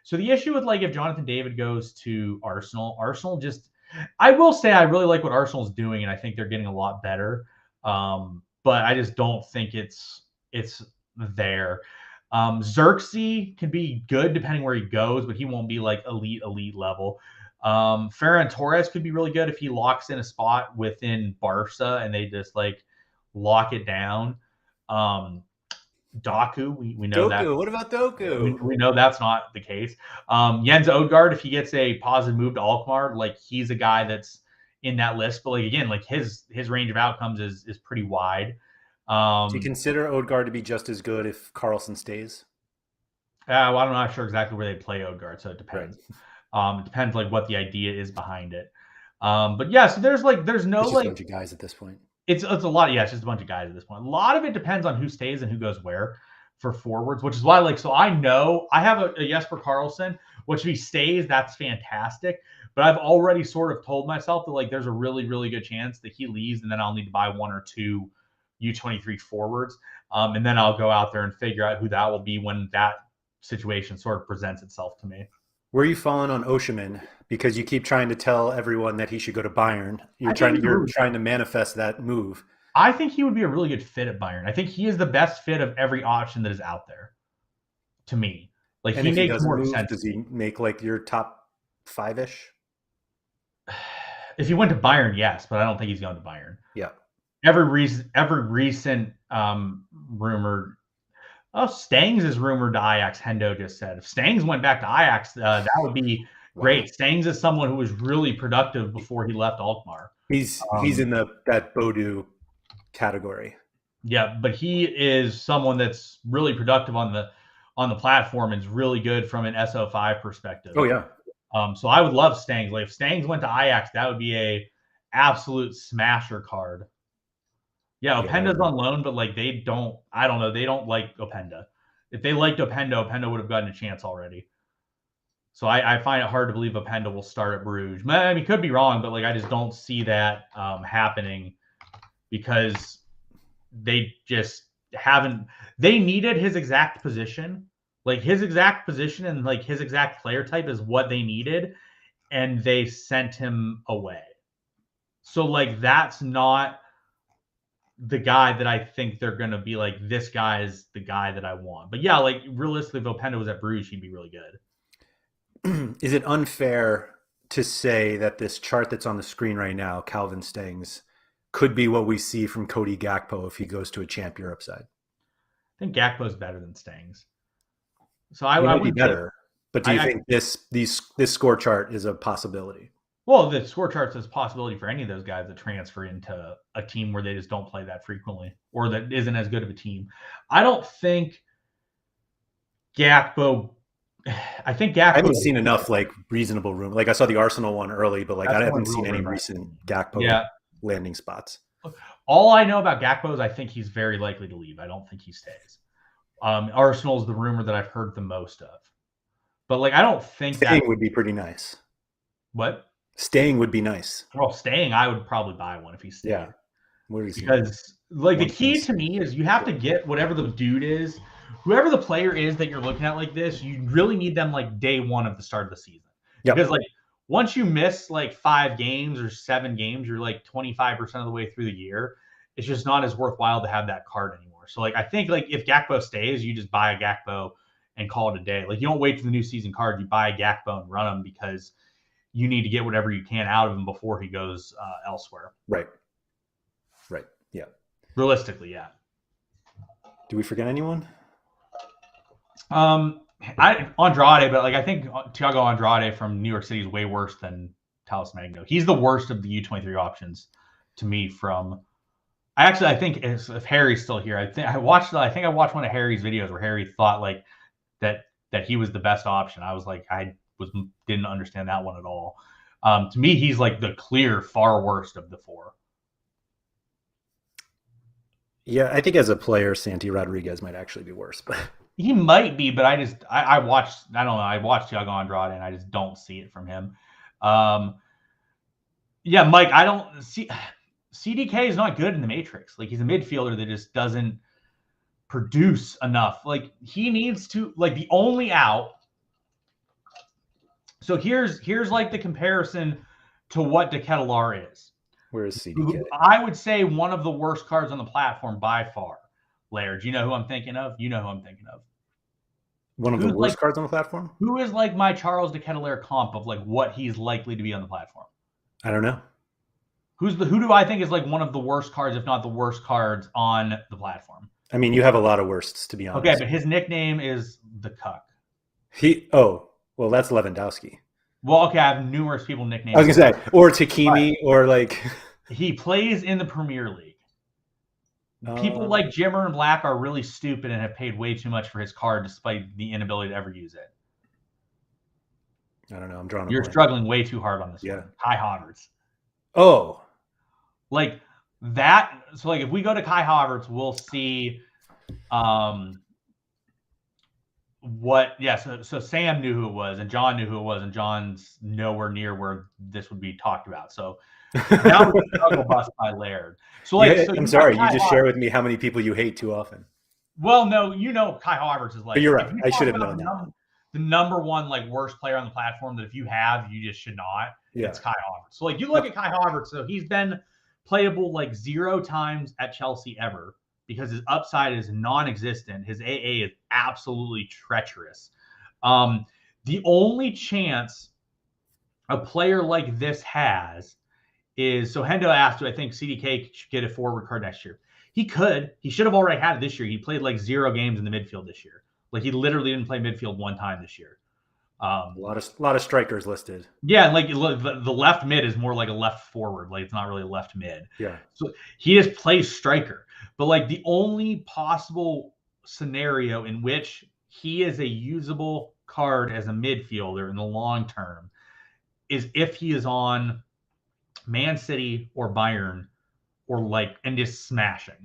So the issue with like if Jonathan David goes to Arsenal just, I will say I really like what Arsenal's doing, and I think they're getting a lot better. But I just don't think it's there. Xerxes can be good depending where he goes, but he won't be like elite level. Ferran Torres could be really good if he locks in a spot within Barca and they just like lock it down. Doku, we know that. What about Doku? We know that's not the case. Jens Odegaard, if he gets a positive move to Alkmaar, like he's a guy that's in that list. But like again, like his range of outcomes is pretty wide. Do you consider Odegaard to be just as good if Carlson stays? Well, I'm not sure exactly where they play Odegaard, so it depends. Right. It depends like what the idea is behind it. But yeah, so there's no like a bunch of guys at this point. It's a lot. Yeah, it's just a bunch of guys at this point. A lot of it depends on who stays and who goes where for forwards, which is why, like, so I know I have a Jesper Karlsson, which if he stays, that's fantastic. But I've already sort of told myself that, like, there's a really, really good chance that he leaves, and then I'll need to buy one or two U23 forwards. And then I'll go out there and figure out who that will be when that situation sort of presents itself to me. Where are you falling on Oshiman? Because you keep trying to tell everyone that he should go to Bayern. You're trying to manifest that move. I think he would be a really good fit at Bayern. I think he is the best fit of every option that is out there, to me. Like, And he if makes more move, sense. does he make like your top 5-ish? If he went to Bayern, yes, but I don't think he's going to Bayern. Yeah. Every recent rumor. Oh, Stangs is rumored to Ajax. Hendo just said if Stangs went back to Ajax, that would be great. Stangs is someone who was really productive before he left Alkmaar. He's in that Bodu category. Yeah, but he is someone that's really productive on the platform and is really good from an SO5 perspective. Oh yeah. So I would love Stangs. Like, if Stangs went to Ajax, that would be a absolute smasher card. Yeah, Openda's on loan, but like they don't like Openda. If they liked Openda would have gotten a chance already. So I find it hard to believe Openda will start at Bruges. I mean, could be wrong, but like I just don't see that happening because they just haven't. They needed his exact position, like his exact position and like his exact player type is what they needed, and they sent him away. So like that's not the guy that I think they're going to be like, this guy is the guy that I want. But yeah, like realistically, if Openda was at Bruges, he'd be really good. Is it unfair to say that this chart that's on the screen right now, Calvin Stangs, could be what we see from Cody Gakpo if he goes to a Champ Europe side? I think Gakpo's better than Stangs. So I would be better. But do you think this score chart is a possibility? Well, the score chart's a possibility for any of those guys that transfer into a team where they just don't play that frequently or that isn't as good of a team. I don't think Gakpo. I haven't seen enough like reasonable room. Like I saw the Arsenal one early, but like I haven't seen any recent Gakpo landing spots. All I know about Gakpo is I think he's very likely to leave. I don't think he stays. Arsenal is the rumor that I've heard the most of. But like I don't think staying would be pretty nice. What? Staying would be nice. Well, staying, I would probably buy one if he stayed. Yeah. Because like the key to me is you have to get whatever the dude is, whoever the player is that you're looking at like this, you really need them like day one of the start of the season. Yep. Because like once you miss like 5 games or 7 games, you're like 25% of the way through the year. It's just not as worthwhile to have that card anymore. So like I think like if Gakpo stays, you just buy a Gakpo and call it a day. Like you don't wait for the new season card, you buy a Gakpo and run him because you need to get whatever you can out of him before he goes elsewhere. Right. Yeah. Realistically, yeah. Do we forget anyone? Andrade, but like I think Thiago Andrade from New York City is way worse than Talis Magno. He's the worst of the U23 options to me. I think if Harry's still here, I think I watched one of Harry's videos where Harry thought like that he was the best option. I was like, didn't understand that one at all. To me, he's like the clear far worst of the 4. Yeah, I think as a player, Santi Rodriguez might actually be worse, but he might be. But I watched Thiago Andrade and I just don't see it from him. Yeah, Mike, I don't see. CDK is not good in the Matrix. Like he's a midfielder that just doesn't produce enough. Like he needs to. Like the only out. So here's like the comparison to what De Ketelaere is. Where is CDK? I would say one of the worst cards on the platform by far. Laird, do you know who I'm thinking of? You know who I'm thinking of. One of the worst cards on the platform? Who is like my Charles De Ketelaere comp of like what he's likely to be on the platform? I don't know. Who do I think is like one of the worst cards, if not the worst cards on the platform? I mean, you have a lot of worsts, to be honest. Okay, but his nickname is the Cuck. Well, that's Lewandowski. Well, okay, I have numerous people nicknamed. I was going to say, or Takimi, or like... He plays in the Premier League. People like Jimmer and Black are really stupid and have paid way too much for his card despite the inability to ever use it. I don't know. I'm drawing. You're struggling way too hard on this one. Kai Havertz. Oh. Like So like if we go to Kai Havertz, we'll see so Sam knew who it was, and John knew who it was, and John's nowhere near where this would be talked about. So that was a struggle bus by Laird. So like, Yeah, so I'm you got sorry. You Kai just Havertz. share with me how many people you hate too often. Well, no, Kai Havertz is But like, you're if right. you I talk should have about known that. the number one like worst player on the platform that if you have, you just should not. Yeah. It's Kai Havertz. So like you look at Kai Havertz, so he's been playable like 0 times at Chelsea ever because his upside is non-existent. His AA is absolutely treacherous. The only chance a player like this has is, so Hendo asked, do I think CDK should get a forward card next year? He could. He should have already had it this year. He played like 0 games in the midfield this year. Like he literally didn't play midfield 1 time this year. A lot of strikers listed. Yeah, and like the left mid is more like a left forward. Like it's not really a left mid. Yeah. So he just plays striker. But like the only possible scenario in which he is a usable card as a midfielder in the long term is if he is on Man City or Bayern or like and just smashing.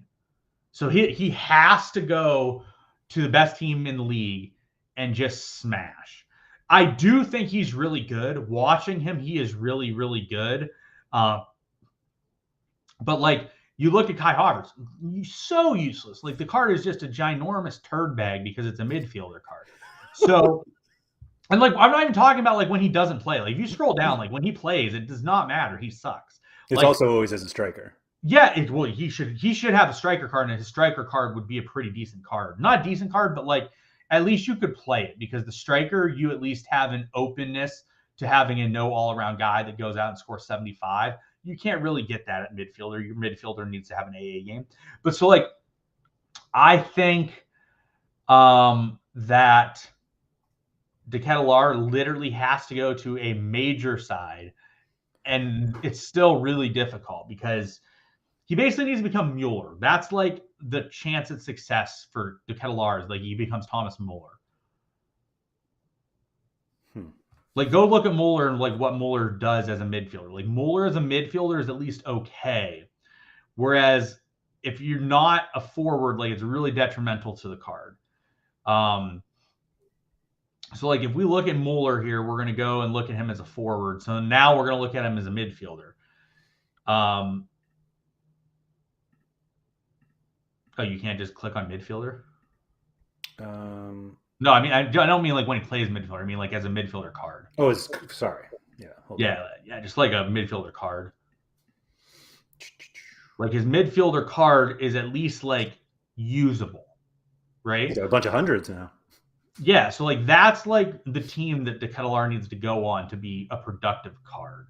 So he has to go to the best team in the league and just smash. I do think he's really good. Watching him, he is really, really good. But like you look at Kai Havertz, he's so useless. Like the card is just a ginormous turd bag because it's a midfielder card. So, and like I'm not even talking about like when he doesn't play. Like if you scroll down, like when he plays, it does not matter. He sucks. It's like, also always as a striker. Yeah, he should have a striker card, and his striker card would be a pretty decent card. Not a decent card, but like at least you could play it because the striker, you at least have an openness to having a no all-around guy that goes out and scores 75. You can't really get that at midfielder. Your midfielder needs to have an AA game. But so like I think that De Ketelaere literally has to go to a major side, and it's still really difficult because he basically needs to become Mueller. That's like the chance at success for De Ketelaere is like he becomes Thomas Mueller. Like go look at Mueller and like what Mueller does as a midfielder. Like Mueller as a midfielder is at least okay. Whereas if you're not a forward, like it's really detrimental to the card. So like if we look at Mueller here, we're going to go and look at him as a forward. So now we're going to look at him as a midfielder. Oh, you can't just click on midfielder? No, I mean, I don't mean like when he plays midfielder. I mean like as a midfielder card. Oh, sorry. Yeah, just like a midfielder card. Like his midfielder card is at least like usable, right? He's got a bunch of hundreds now. Yeah, so like that's like the team that De Ketelaere needs to go on to be a productive card.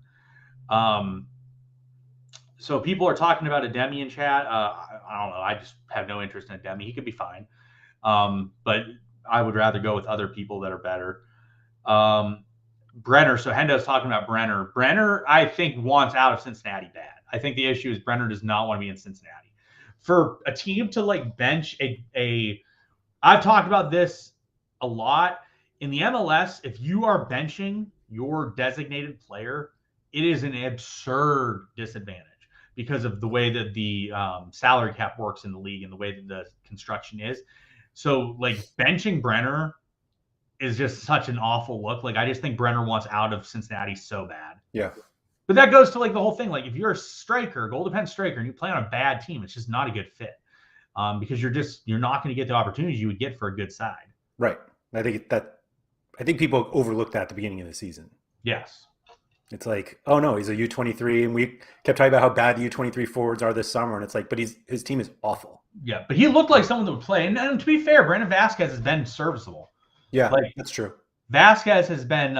So people are talking about Ademi in chat. I don't know. I just have no interest in Ademi. He could be fine. But I would rather go with other people that are better. Brenner. So Hendo's talking about Brenner. Brenner, I think, wants out of Cincinnati bad. I think the issue is Brenner does not want to be in Cincinnati. For a team to like bench I've talked about this a lot. In the MLS, if you are benching your designated player, it is an absurd disadvantage because of the way that the salary cap works in the league and the way that the construction is. So like benching Brenner is just such an awful look. Like I just think Brenner wants out of Cincinnati so bad. Yeah. But that goes to like the whole thing. Like if you're a striker, goal dependent striker, and you play on a bad team, it's just not a good fit because you're not going to get the opportunities you would get for a good side. Right. I think people overlooked that at the beginning of the season. Yes. It's like, oh no, he's a U23, and we kept talking about how bad the U23 forwards are this summer, and it's like, but his team is awful. Yeah, but he looked like someone that would play. And to be fair, Brandon Vasquez has been serviceable. Yeah, like, that's true. Vasquez has been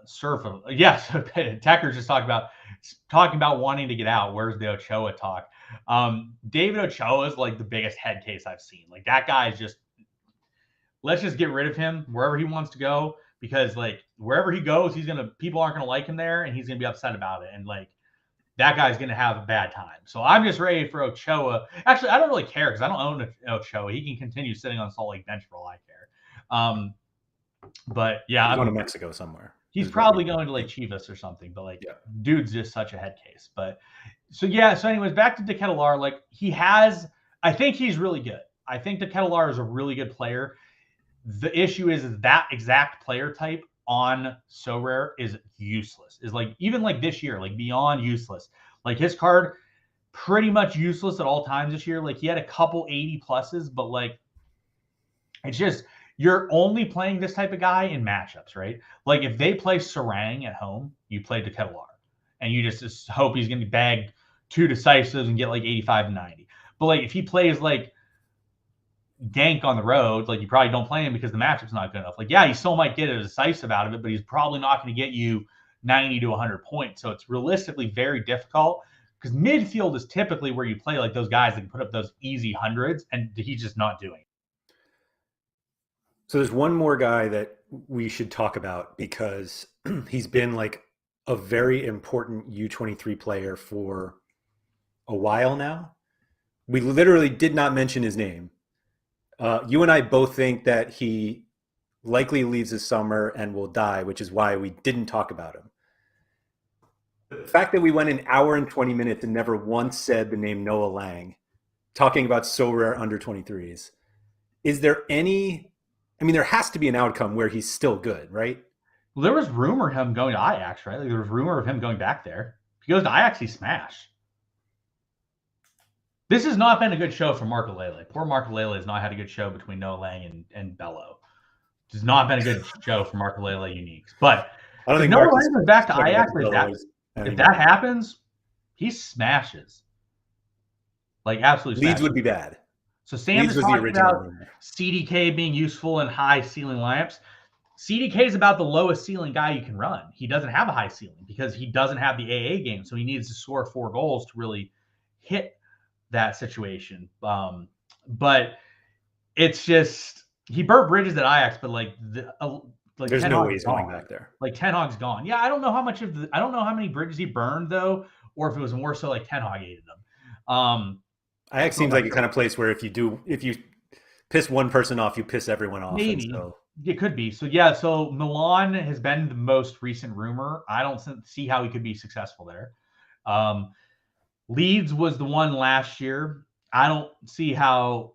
serviceable. Yes, Techers just talking about wanting to get out. Where's the Ochoa talk? David Ochoa is like the biggest head case I've seen. Like that guy is just, let's just get rid of him wherever he wants to go, because like wherever he goes, people aren't gonna like him there, and he's gonna be upset about it, and like that guy's gonna have a bad time. So I'm just ready for Ochoa. Actually, I don't really care because I don't own Ochoa. He can continue sitting on Salt Lake bench for all I care. But yeah, he's going to Mexico somewhere. He's probably going to like Chivas or something. But like, dude's just such a head case. But So anyways, back to De Ketelaere. Like I think he's really good. I think De Ketelaere is a really good player. The issue is that exact player type on Sorare is useless. Is like even like this year, like beyond useless. Like his card pretty much useless at all times this year. Like he had a couple 80 pluses, but like it's just you're only playing this type of guy in matchups, right? Like if they play Sarang at home, you play De Ketelaere, and you just hope he's going to bag 2 decisives and get like 85 and 90. But like if he plays like Gank on the road, like you probably don't play him because the matchup's not good enough. Like yeah, you still might get a decisive out of it, but he's probably not going to get you 90 to 100 points. So it's realistically very difficult because midfield is typically where you play like those guys that can put up those easy hundreds, and he's just not doing it. So there's one more guy that we should talk about because he's been like a very important U23 player for a while now. We literally did not mention his name. You and I both think that he likely leaves this summer and will die, which is why we didn't talk about him. The fact that we went an hour and 20 minutes and never once said the name Noah Lang, talking about Sorare under 23s, is there any... I mean, there has to be an outcome where he's still good, right? Well, there was rumor of him going to Ajax, right? Like, there was rumor of him going back there. If he goes to Ajax, he smash. This has not been a good show for Marco Lele. Poor Marco Lele has not had a good show between Noah Lang and Bello. It has not been a good show for Marco Lele uniques. But I don't think Noah Lang goes back to Ajax. If that happens, he smashes. Like absolutely smashes. Leeds would be bad. So Sam is talking about CDK being useful in high ceiling lineups. CDK is about the lowest ceiling guy you can run. He doesn't have a high ceiling because he doesn't have the AA game. So he needs to score 4 goals to really hit that situation. But it's just he burnt bridges at Ajax, but like there's no way he's going back there. Like Ten Hag's gone. Yeah, I don't know how much of I don't know how many bridges he burned though, or if it was more so like Ten Hag hated them. Ajax seems like a kind of place where if you piss one person off, you piss everyone off. Maybe it could be. So yeah, so Milan has been the most recent rumor. I don't see how he could be successful there. Leeds was the one last year. I don't see how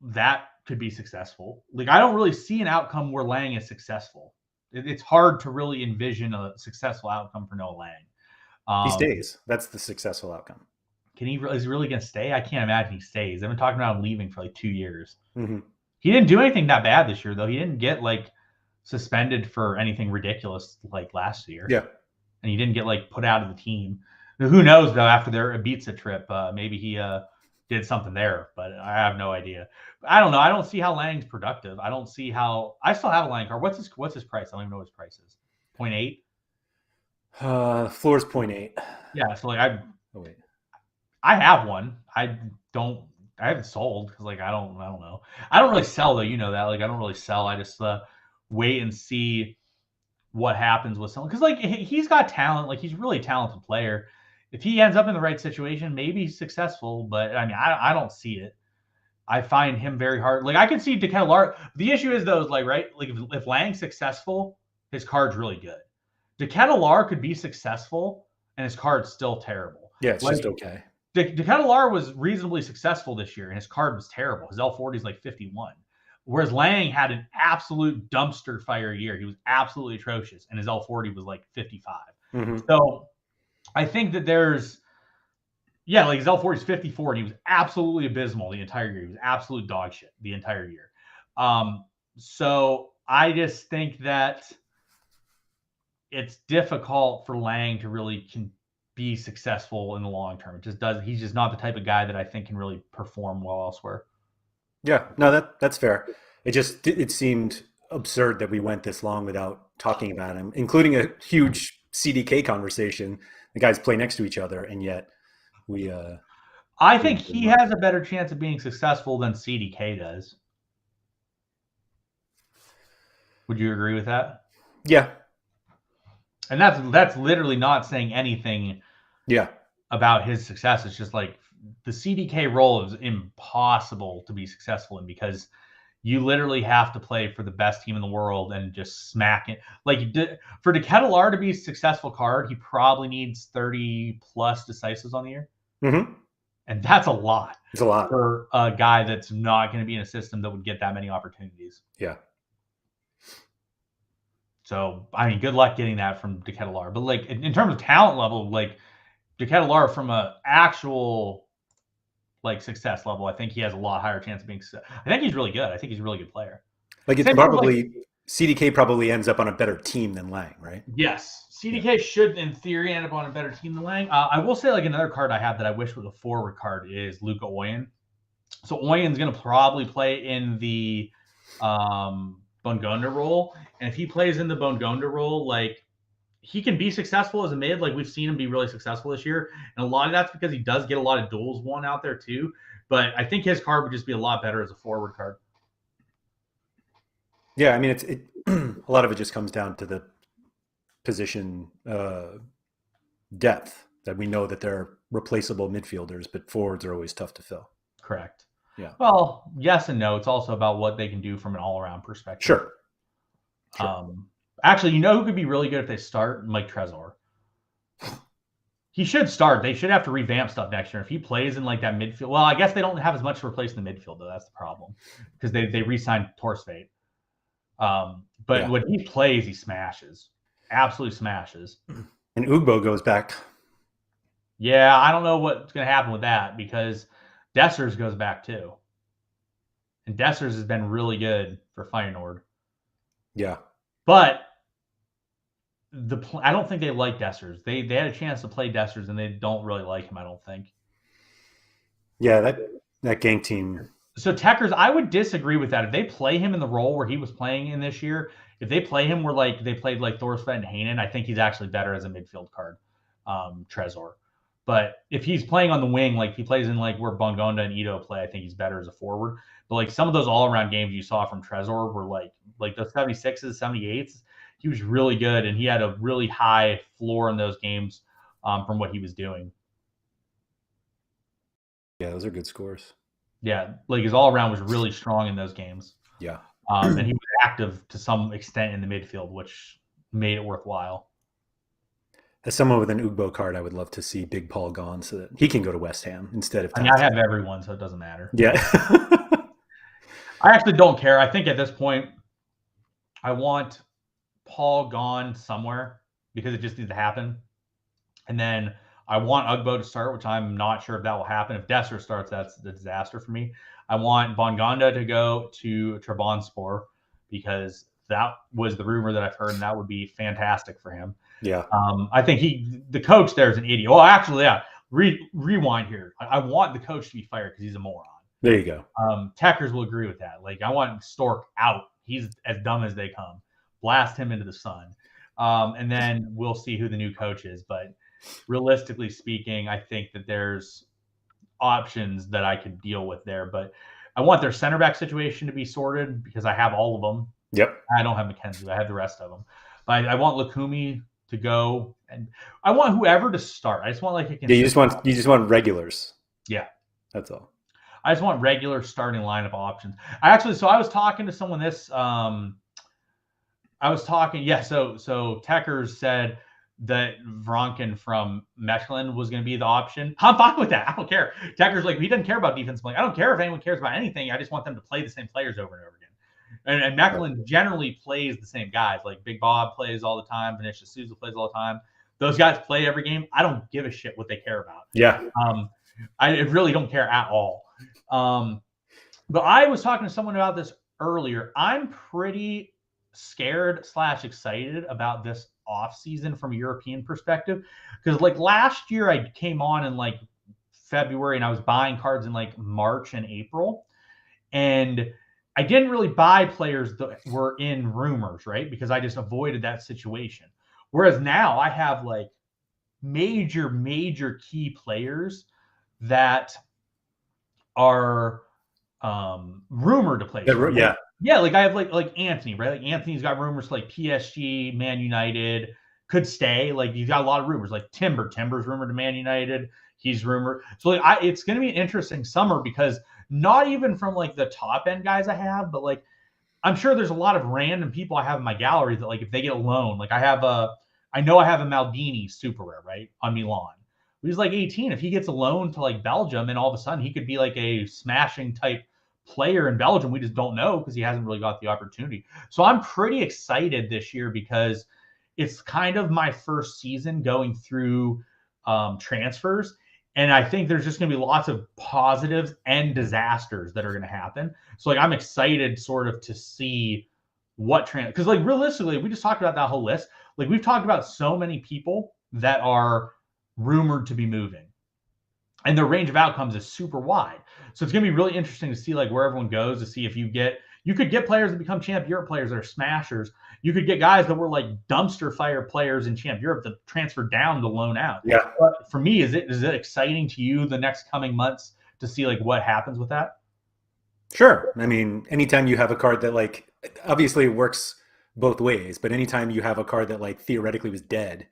that could be successful. Like I don't really see an outcome where Lang is successful. It's hard to really envision a successful outcome for Noah Lang. He stays. That's the successful outcome. Is he really going to stay? I can't imagine he stays. They've been talking about him leaving for like 2 years. Mm-hmm. He didn't do anything that bad this year, though. He didn't get like suspended for anything ridiculous like last year. Yeah. And he didn't get like put out of the team. Who knows, though, after their Ibiza trip, maybe he did something there, but I have no idea. I don't know. I don't see how Lang's productive. I don't see how – I still have a Lang card. What's his price? I don't even know what his price is. 0.8? Floor's 0.8. Yeah, so like I have one. I haven't sold because like I don't know. I don't really sell though. You know that. Like I don't really sell. I just wait and see what happens with someone because like he's got talent. Like he's a really talented player. If he ends up in the right situation, maybe he's successful. But I mean, I don't see it. I find him very hard. Like I can see De Ketelaere. The issue is though, like right, like if Lang's successful, his card's really good. De Ketelaere could be successful and his card's still terrible. Yeah, it's just okay. De Ketelaere was reasonably successful this year, and his card was terrible. His L40 is like 51. Whereas Lang had an absolute dumpster fire year. He was absolutely atrocious, and his L40 was like 55. Mm-hmm. So I think that there's – yeah, like his L40 is 54, and he was absolutely abysmal the entire year. He was absolute dog shit the entire year. So I just think that it's difficult for Lang to really be successful in the long term. He's just not the type of guy that I think can really perform well elsewhere. Yeah, no, that's fair. It seemed absurd that we went this long without talking about him, including a huge CDK conversation. The guys play next to each other, and yet we I think he has a better chance of being successful than CDK does. Would you agree with that? Yeah. And that's literally not saying anything about his success. It's just like the CDK role is impossible to be successful in because You literally have to play for the best team in the world and just smack it. Like for Deketelar to be a successful card, he probably needs 30 plus decisives on the year. Mm-hmm. And that's a lot. It's a lot for a guy that's not going to be in a system that would get that many opportunities. Yeah. So, I mean, good luck getting that from Deketelar. But, like, in terms of talent level, like, Deketelar from a actual, like, success level, I think he has a lot higher chance of being I think he's really good. I think he's a really good player. Like, it's probably, CDK probably ends up on a better team than Lang, right? Yes. CDK should, in theory, end up on a better team than Lang. I will say, like, another card I have that I wish was a forward card is Luka Oyen. So Oyen's going to probably play in the Bongonda role. And if he plays in the Bongonda role, like, he can be successful as a mid. Like, we've seen him be really successful this year. And a lot of that's because he does get a lot of duels won out there too. But I think his card would just be a lot better as a forward card. Yeah, I mean, a lot of it just comes down to the position depth, that we know that they're replaceable midfielders, but forwards are always tough to fill. Correct. Yeah. Well, yes and no. It's also about what they can do from an all-around perspective. Sure. Actually, you know who could be really good if they start? Mike Trezor. He should start. They should have to revamp stuff next year. If he plays in like that midfield, well, I guess they don't have as much to replace in the midfield, though. That's the problem, because they re-signed Torsvate. But when he plays, he smashes. Absolutely smashes. And Ugbo goes back. Yeah, I don't know what's going to happen with that, because Dessers goes back too. And Dessers has been really good for Feyenoord. Yeah. But I don't think they like Dessers. They had a chance to play Dessers, and they don't really like him, I don't think. Yeah, that gang team. So Tekers, I would disagree with that. If they play him in the role where he was playing in this year, if they play him where like they played like Thorsfeld and Hanen, I think he's actually better as a midfield card, Trezor. But if he's playing on the wing, like he plays in like where Bongonda and Ito play, I think he's better as a forward. But like some of those all-around games you saw from Trezor were like the 76s, 78s, he was really good, and he had a really high floor in those games from what he was doing. Yeah, those are good scores. Yeah, like his all-around was really strong in those games. Yeah. And he was active to some extent in the midfield, which made it worthwhile. As someone with an Ugbo card, I would love to see Big Paul gone so that he can go to West Ham instead of. I mean, I have everyone, so it doesn't matter. Yeah. I actually don't care. I think at this point, I want Paul gone somewhere because it just needs to happen. And then I want Ugbo to start, which I'm not sure if that will happen. If Desser starts, that's the disaster for me. I want Bongonda to go to Trabzonspor because that was the rumor that I've heard, and that would be fantastic for him. Yeah. I think the coach there is an idiot. Well, actually, yeah. Rewind here. I want the coach to be fired because he's a moron. There you go. Techers will agree with that. Like, I want Stork out. He's as dumb as they come. Blast him into the sun. And then we'll see who the new coach is. But realistically speaking, I think that there's options that I could deal with there. But I want their center back situation to be sorted because I have all of them. Yep. I don't have McKenzie. I have the rest of them. But I want Lukumi to go, and I want whoever to start. I just want like a you just want regulars. Yeah, that's all. I just want regular starting lineup options. I was talking to someone this. So Tekers said that Vronken from Mechelen was going to be the option. I'm fine with that. I don't care. Tekers he doesn't care about defense playing. I don't care if anyone cares about anything. I just want them to play the same players over and over again. And Mechelen generally plays the same guys. Like Big Bob plays all the time. Vinicius Souza plays all the time. Those guys play every game. I don't give a shit what they care about. Yeah. I really don't care at all. But I was talking to someone about this earlier. I'm pretty scared / excited about this off season from a European perspective. Because last year I came on in February and I was buying cards in March and April. And I didn't really buy players that were in rumors, right? Because I just avoided that situation. Whereas now I have major key players that are rumored to play. Yeah. Yeah, I have like Anthony, right? Like Anthony's got rumors PSG, Man United, could stay. He's got a lot of rumors. Timber's rumored to Man United. He's rumored. So it's going to be an interesting summer because not even from like the top end guys I have, but like I'm sure there's a lot of random people I have in my gallery that like if they get a loan, like I know I have a Maldini super rare, right, on Milan. He's like 18. If he gets a loan to like Belgium and all of a sudden he could be like a smashing type player in Belgium, we just don't know because he hasn't really got the opportunity. So I'm pretty excited this year because it's kind of my first season going through transfers. And I think there's just going to be lots of positives and disasters that are going to happen. So like I'm excited sort of to see what because like realistically, we just talked about that whole list. Like we've talked about so many people that are rumored to be moving, and the range of outcomes is super wide. So it's going to be really interesting to see like where everyone goes, to see if you could get players that become Champ Europe players that are smashers. You could get guys that were like dumpster fire players in Champ Europe that transfer down to loan out. Yeah. But for me, is it exciting to you the next coming months to see like what happens with that? Sure. I mean, anytime you have a card that like, obviously it works both ways, but anytime you have a card that like theoretically was dead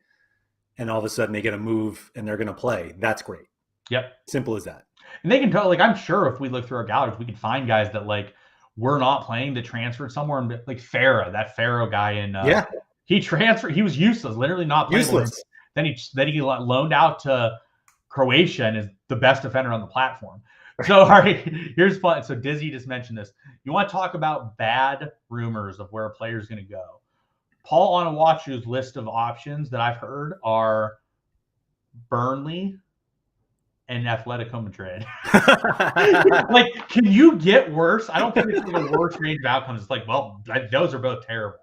and all of a sudden they get a move and they're going to play, that's great. Yep. Simple as that. And they can tell, like, I'm sure if we look through our galleries, we can find guys that like were not playing that transferred somewhere. And like that Farrow guy in yeah, he transferred. He was useless, literally not playing. Useless. Then he loaned out to Croatia and is the best defender on the platform. So, all right, here's fun. So Dizzy just mentioned this. You want to talk about bad rumors of where a player is going to go? Paul Onuachu's list of options that I've heard are Burnley and Atletico Madrid. Like, can you get worse? I don't think it's like a worse range of outcomes. It's like, well, those are both terrible.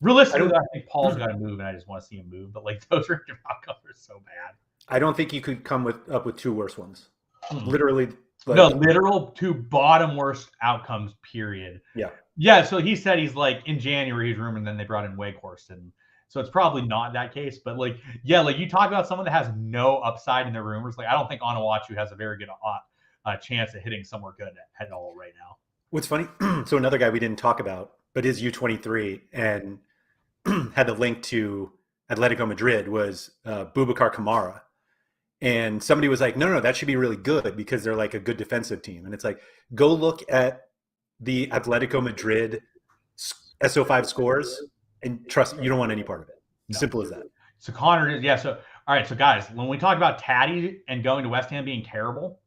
Realistically, I think Paul's got to move, and I just want to see him move. But like, those range of outcomes are so bad. I don't think you could come up with two worse ones. Literally. Like, no, literal two bottom worst outcomes, period. Yeah. Yeah, so he said he's like, in January, he's rumored, and then they brought in Weghorst, and so it's probably not that case. But like, yeah, like you talk about someone that has no upside in their rumors. Like, I don't think Onuachu has a very good chance at hitting somewhere good at all right now. What's funny, so another guy we didn't talk about, but is U23 and had the link to Atletico Madrid was Boubacar Kamara. And somebody was like, no, that should be really good because they're like a good defensive team. And it's like, go look at the Atletico Madrid SO5 scores and trust you don't want any part of it. No. Simple as that. So Connor, yeah. So, all right. So guys, when we talk about Taddy and going to West Ham being terrible,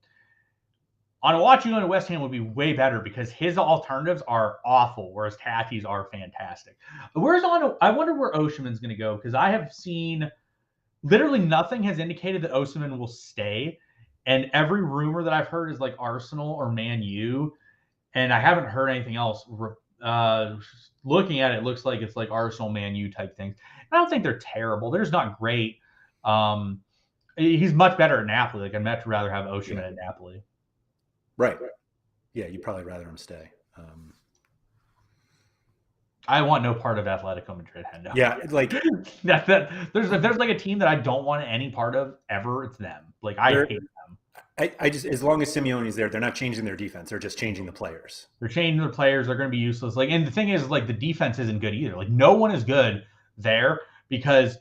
Onuachu going to West Ham would be way better because his alternatives are awful, whereas Tati's are fantastic. I wonder where Osimhen's going to go because I have seen literally nothing has indicated that Osimhen will stay. And every rumor that I've heard is like Arsenal or Man U. And I haven't heard anything else. Looking at it, it looks like it's like Arsenal, Man U type things. And I don't think they're terrible. They're just not great. He's much better at Napoli. Like I'd much rather have Osimhen at Napoli. Right. Yeah, you'd probably rather him stay. I want no part of Atletico Madrid. No. Yeah, like there's like a team that I don't want any part of ever. It's them. Like I hate them. I just, as long as Simeone's there, they're not changing their defense. They're just changing the players. They're changing their players. They're going to be useless. Like, and the thing is, like, the defense isn't good either. Like, no one is good there because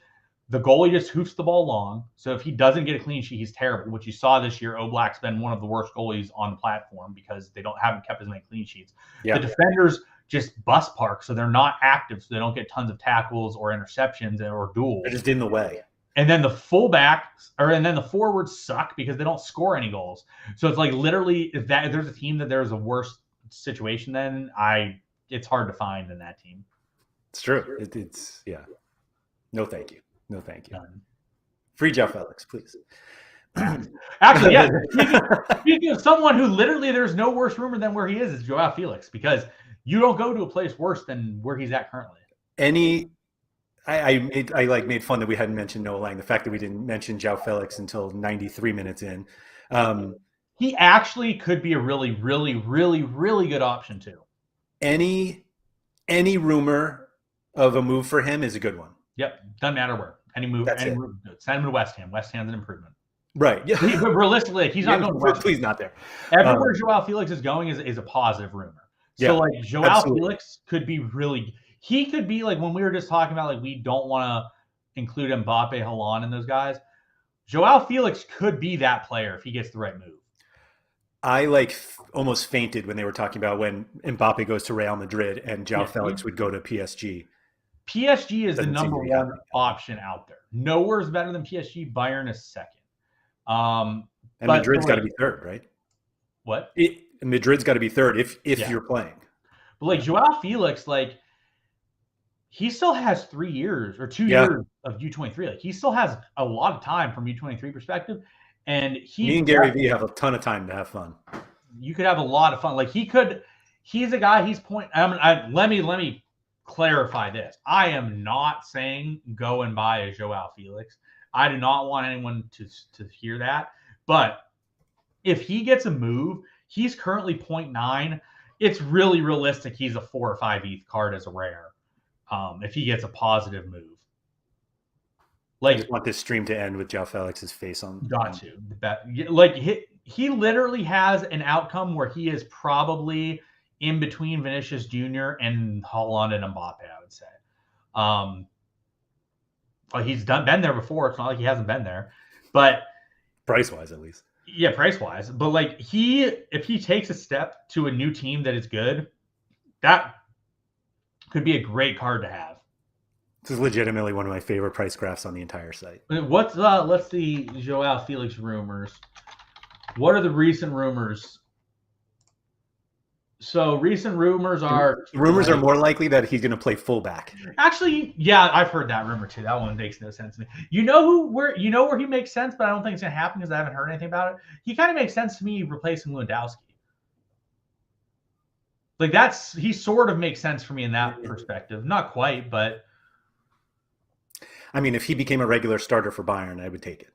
the goalie just hoofs the ball long. So if he doesn't get a clean sheet, he's terrible. Which you saw this year, Oblak's been one of the worst goalies on the platform because they haven't kept as many clean sheets. Yeah. The defenders just bus park, so they're not active, so they don't get tons of tackles or interceptions or duels. They're just in the way. And then the the forwards suck because they don't score any goals. So it's like literally if there's a team that there's a worse situation, then it's hard to find in that team. It's true. It's yeah. No, thank you. No, thank you. Free Joao Felix, please. Actually, yeah. Speaking of someone who literally there's no worse rumor than where he is Joao Felix because you don't go to a place worse than where he's at currently. I made fun that we hadn't mentioned Noah Lang. The fact that we didn't mention Joao Felix until 93 minutes in. He actually could be a really, really, really, really good option too. Any rumor of a move for him is a good one. Yep, doesn't matter where. Any move, send him to West Ham. West Ham's an improvement. Right. Yeah. But realistically, he's not going to West Ham. Please not there. Everywhere Joao Felix is going is a positive rumor. So like Joao Felix could be really. He could be like when we were just talking about like we don't want to include Mbappe, Haaland, and those guys. Joao Felix could be that player if he gets the right move. I almost fainted when they were talking about when Mbappe goes to Real Madrid and João Yeah, Felix would go to PSG. PSG is the Doesn't seem to number be one happening. option out there. Nowhere is better than PSG. Bayern is second. And But Madrid's got to be third, right? what? Madrid's got to be third if Yeah. you're playing. But like Joao Felix, like he still has 3 years or 2 Yeah. years of U23. Like he still has a lot of time from U23 perspective. And Me and Gary Vee have a ton of time to have fun. you could have a lot of fun. Like he's a guy. Let me clarify this. I am not saying go and buy a Joao Felix. I do not want anyone to hear that. But if he gets a move, he's currently 0.9. It's really realistic. He's a 4 or 5 ETH card as a rare. If he gets a positive move. I just want this stream to end with Joao Felix's face on. Got to. Like he literally has an outcome where he is probably in between Vinicius Jr. and Haaland and Mbappe, I would say. He's been there before. It's not like he hasn't been there, but price-wise, at least. Yeah, price-wise. But like if he takes a step to a new team that is good, that could be a great card to have. This is legitimately one of my favorite price graphs on the entire site. Let's see Joao Felix rumors. What are the recent rumors? So recent rumors are more likely that he's going to play fullback. Actually, yeah, I've heard that rumor too. That one makes no sense to me. You know where he makes sense, but I don't think it's going to happen because I haven't heard anything about it. He kind of makes sense to me replacing Lewandowski. Like he sort of makes sense for me in that perspective. Not quite, but I mean, if he became a regular starter for Bayern, I would take it.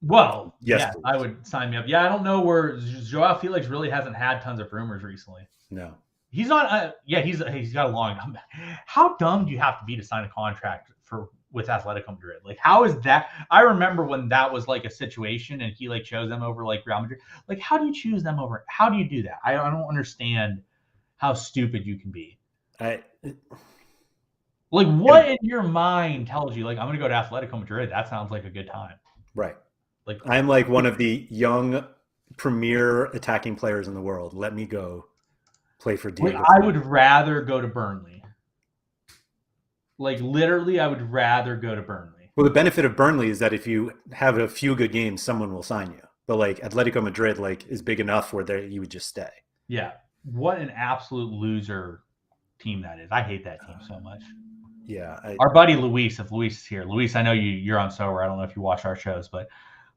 Well, yes, yeah, I would sign me up. Yeah, I don't know where Joao Felix really hasn't had tons of rumors recently. No, he's not. He's got a long. How dumb do you have to be to sign a contract with Atletico Madrid? Like, how is that? I remember when that was like a situation, and he like chose them over like Real Madrid. Like, how do you choose them over? How do you do that? I don't understand how stupid you can be. Like, what in your mind tells you, like, I'm going to go to Atletico Madrid? That sounds like a good time. Right. Like, I'm like one of the young premier attacking players in the world. Let me go play for Diego. I would rather go to Burnley. Like, literally, I would rather go to Burnley. Well, the benefit of Burnley is that if you have a few good games, someone will sign you. But, like, Atletico Madrid, like, is big enough where you would just stay. Yeah. What an absolute loser team that is. I hate that team so much. Yeah. Our buddy Luis, if Luis is here. Luis, I know you're on Sorare. I don't know if you watch our shows, but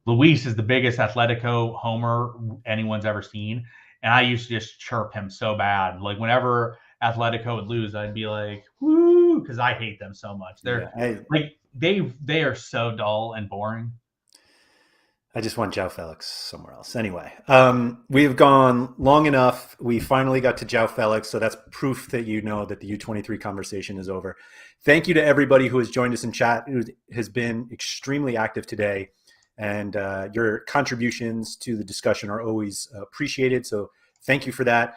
Luis is the biggest Atletico homer anyone's ever seen. And I used to just chirp him so bad. Like, whenever Atletico would lose, I'd be like, woo, because I hate them so much. They are so dull and boring. I just want Joao Felix somewhere else. Anyway, we've gone long enough. We finally got to Joao Felix, so that's proof that you know that the U23 conversation is over. Thank you to everybody who has joined us in chat, who has been extremely active today. And your contributions to the discussion are always appreciated. So thank you for that.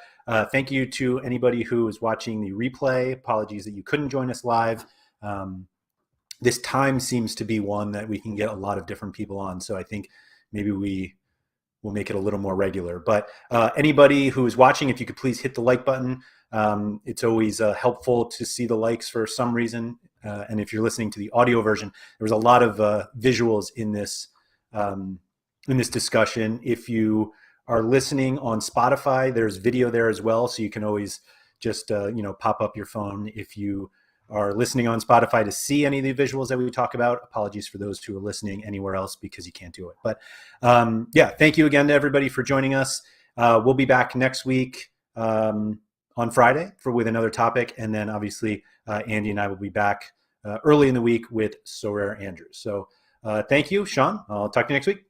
Thank you to anybody who is watching the replay. Apologies that you couldn't join us live. This time seems to be one that we can get a lot of different people on. So I think maybe we will make it a little more regular. But anybody who is watching, if you could please hit the like button. It's always helpful to see the likes for some reason. And if you're listening to the audio version, there was a lot of visuals in this discussion. If you are listening on Spotify, there's video there as well. So you can always just, pop up your phone if you are listening on Spotify to see any of the visuals that we talk about. Apologies for those who are listening anywhere else because you can't do it. But thank you again to everybody for joining us. We'll be back next week on Friday with another topic. And then obviously Andy and I will be back early in the week with Sorare Andrews. So thank you, Sean. I'll talk to you next week.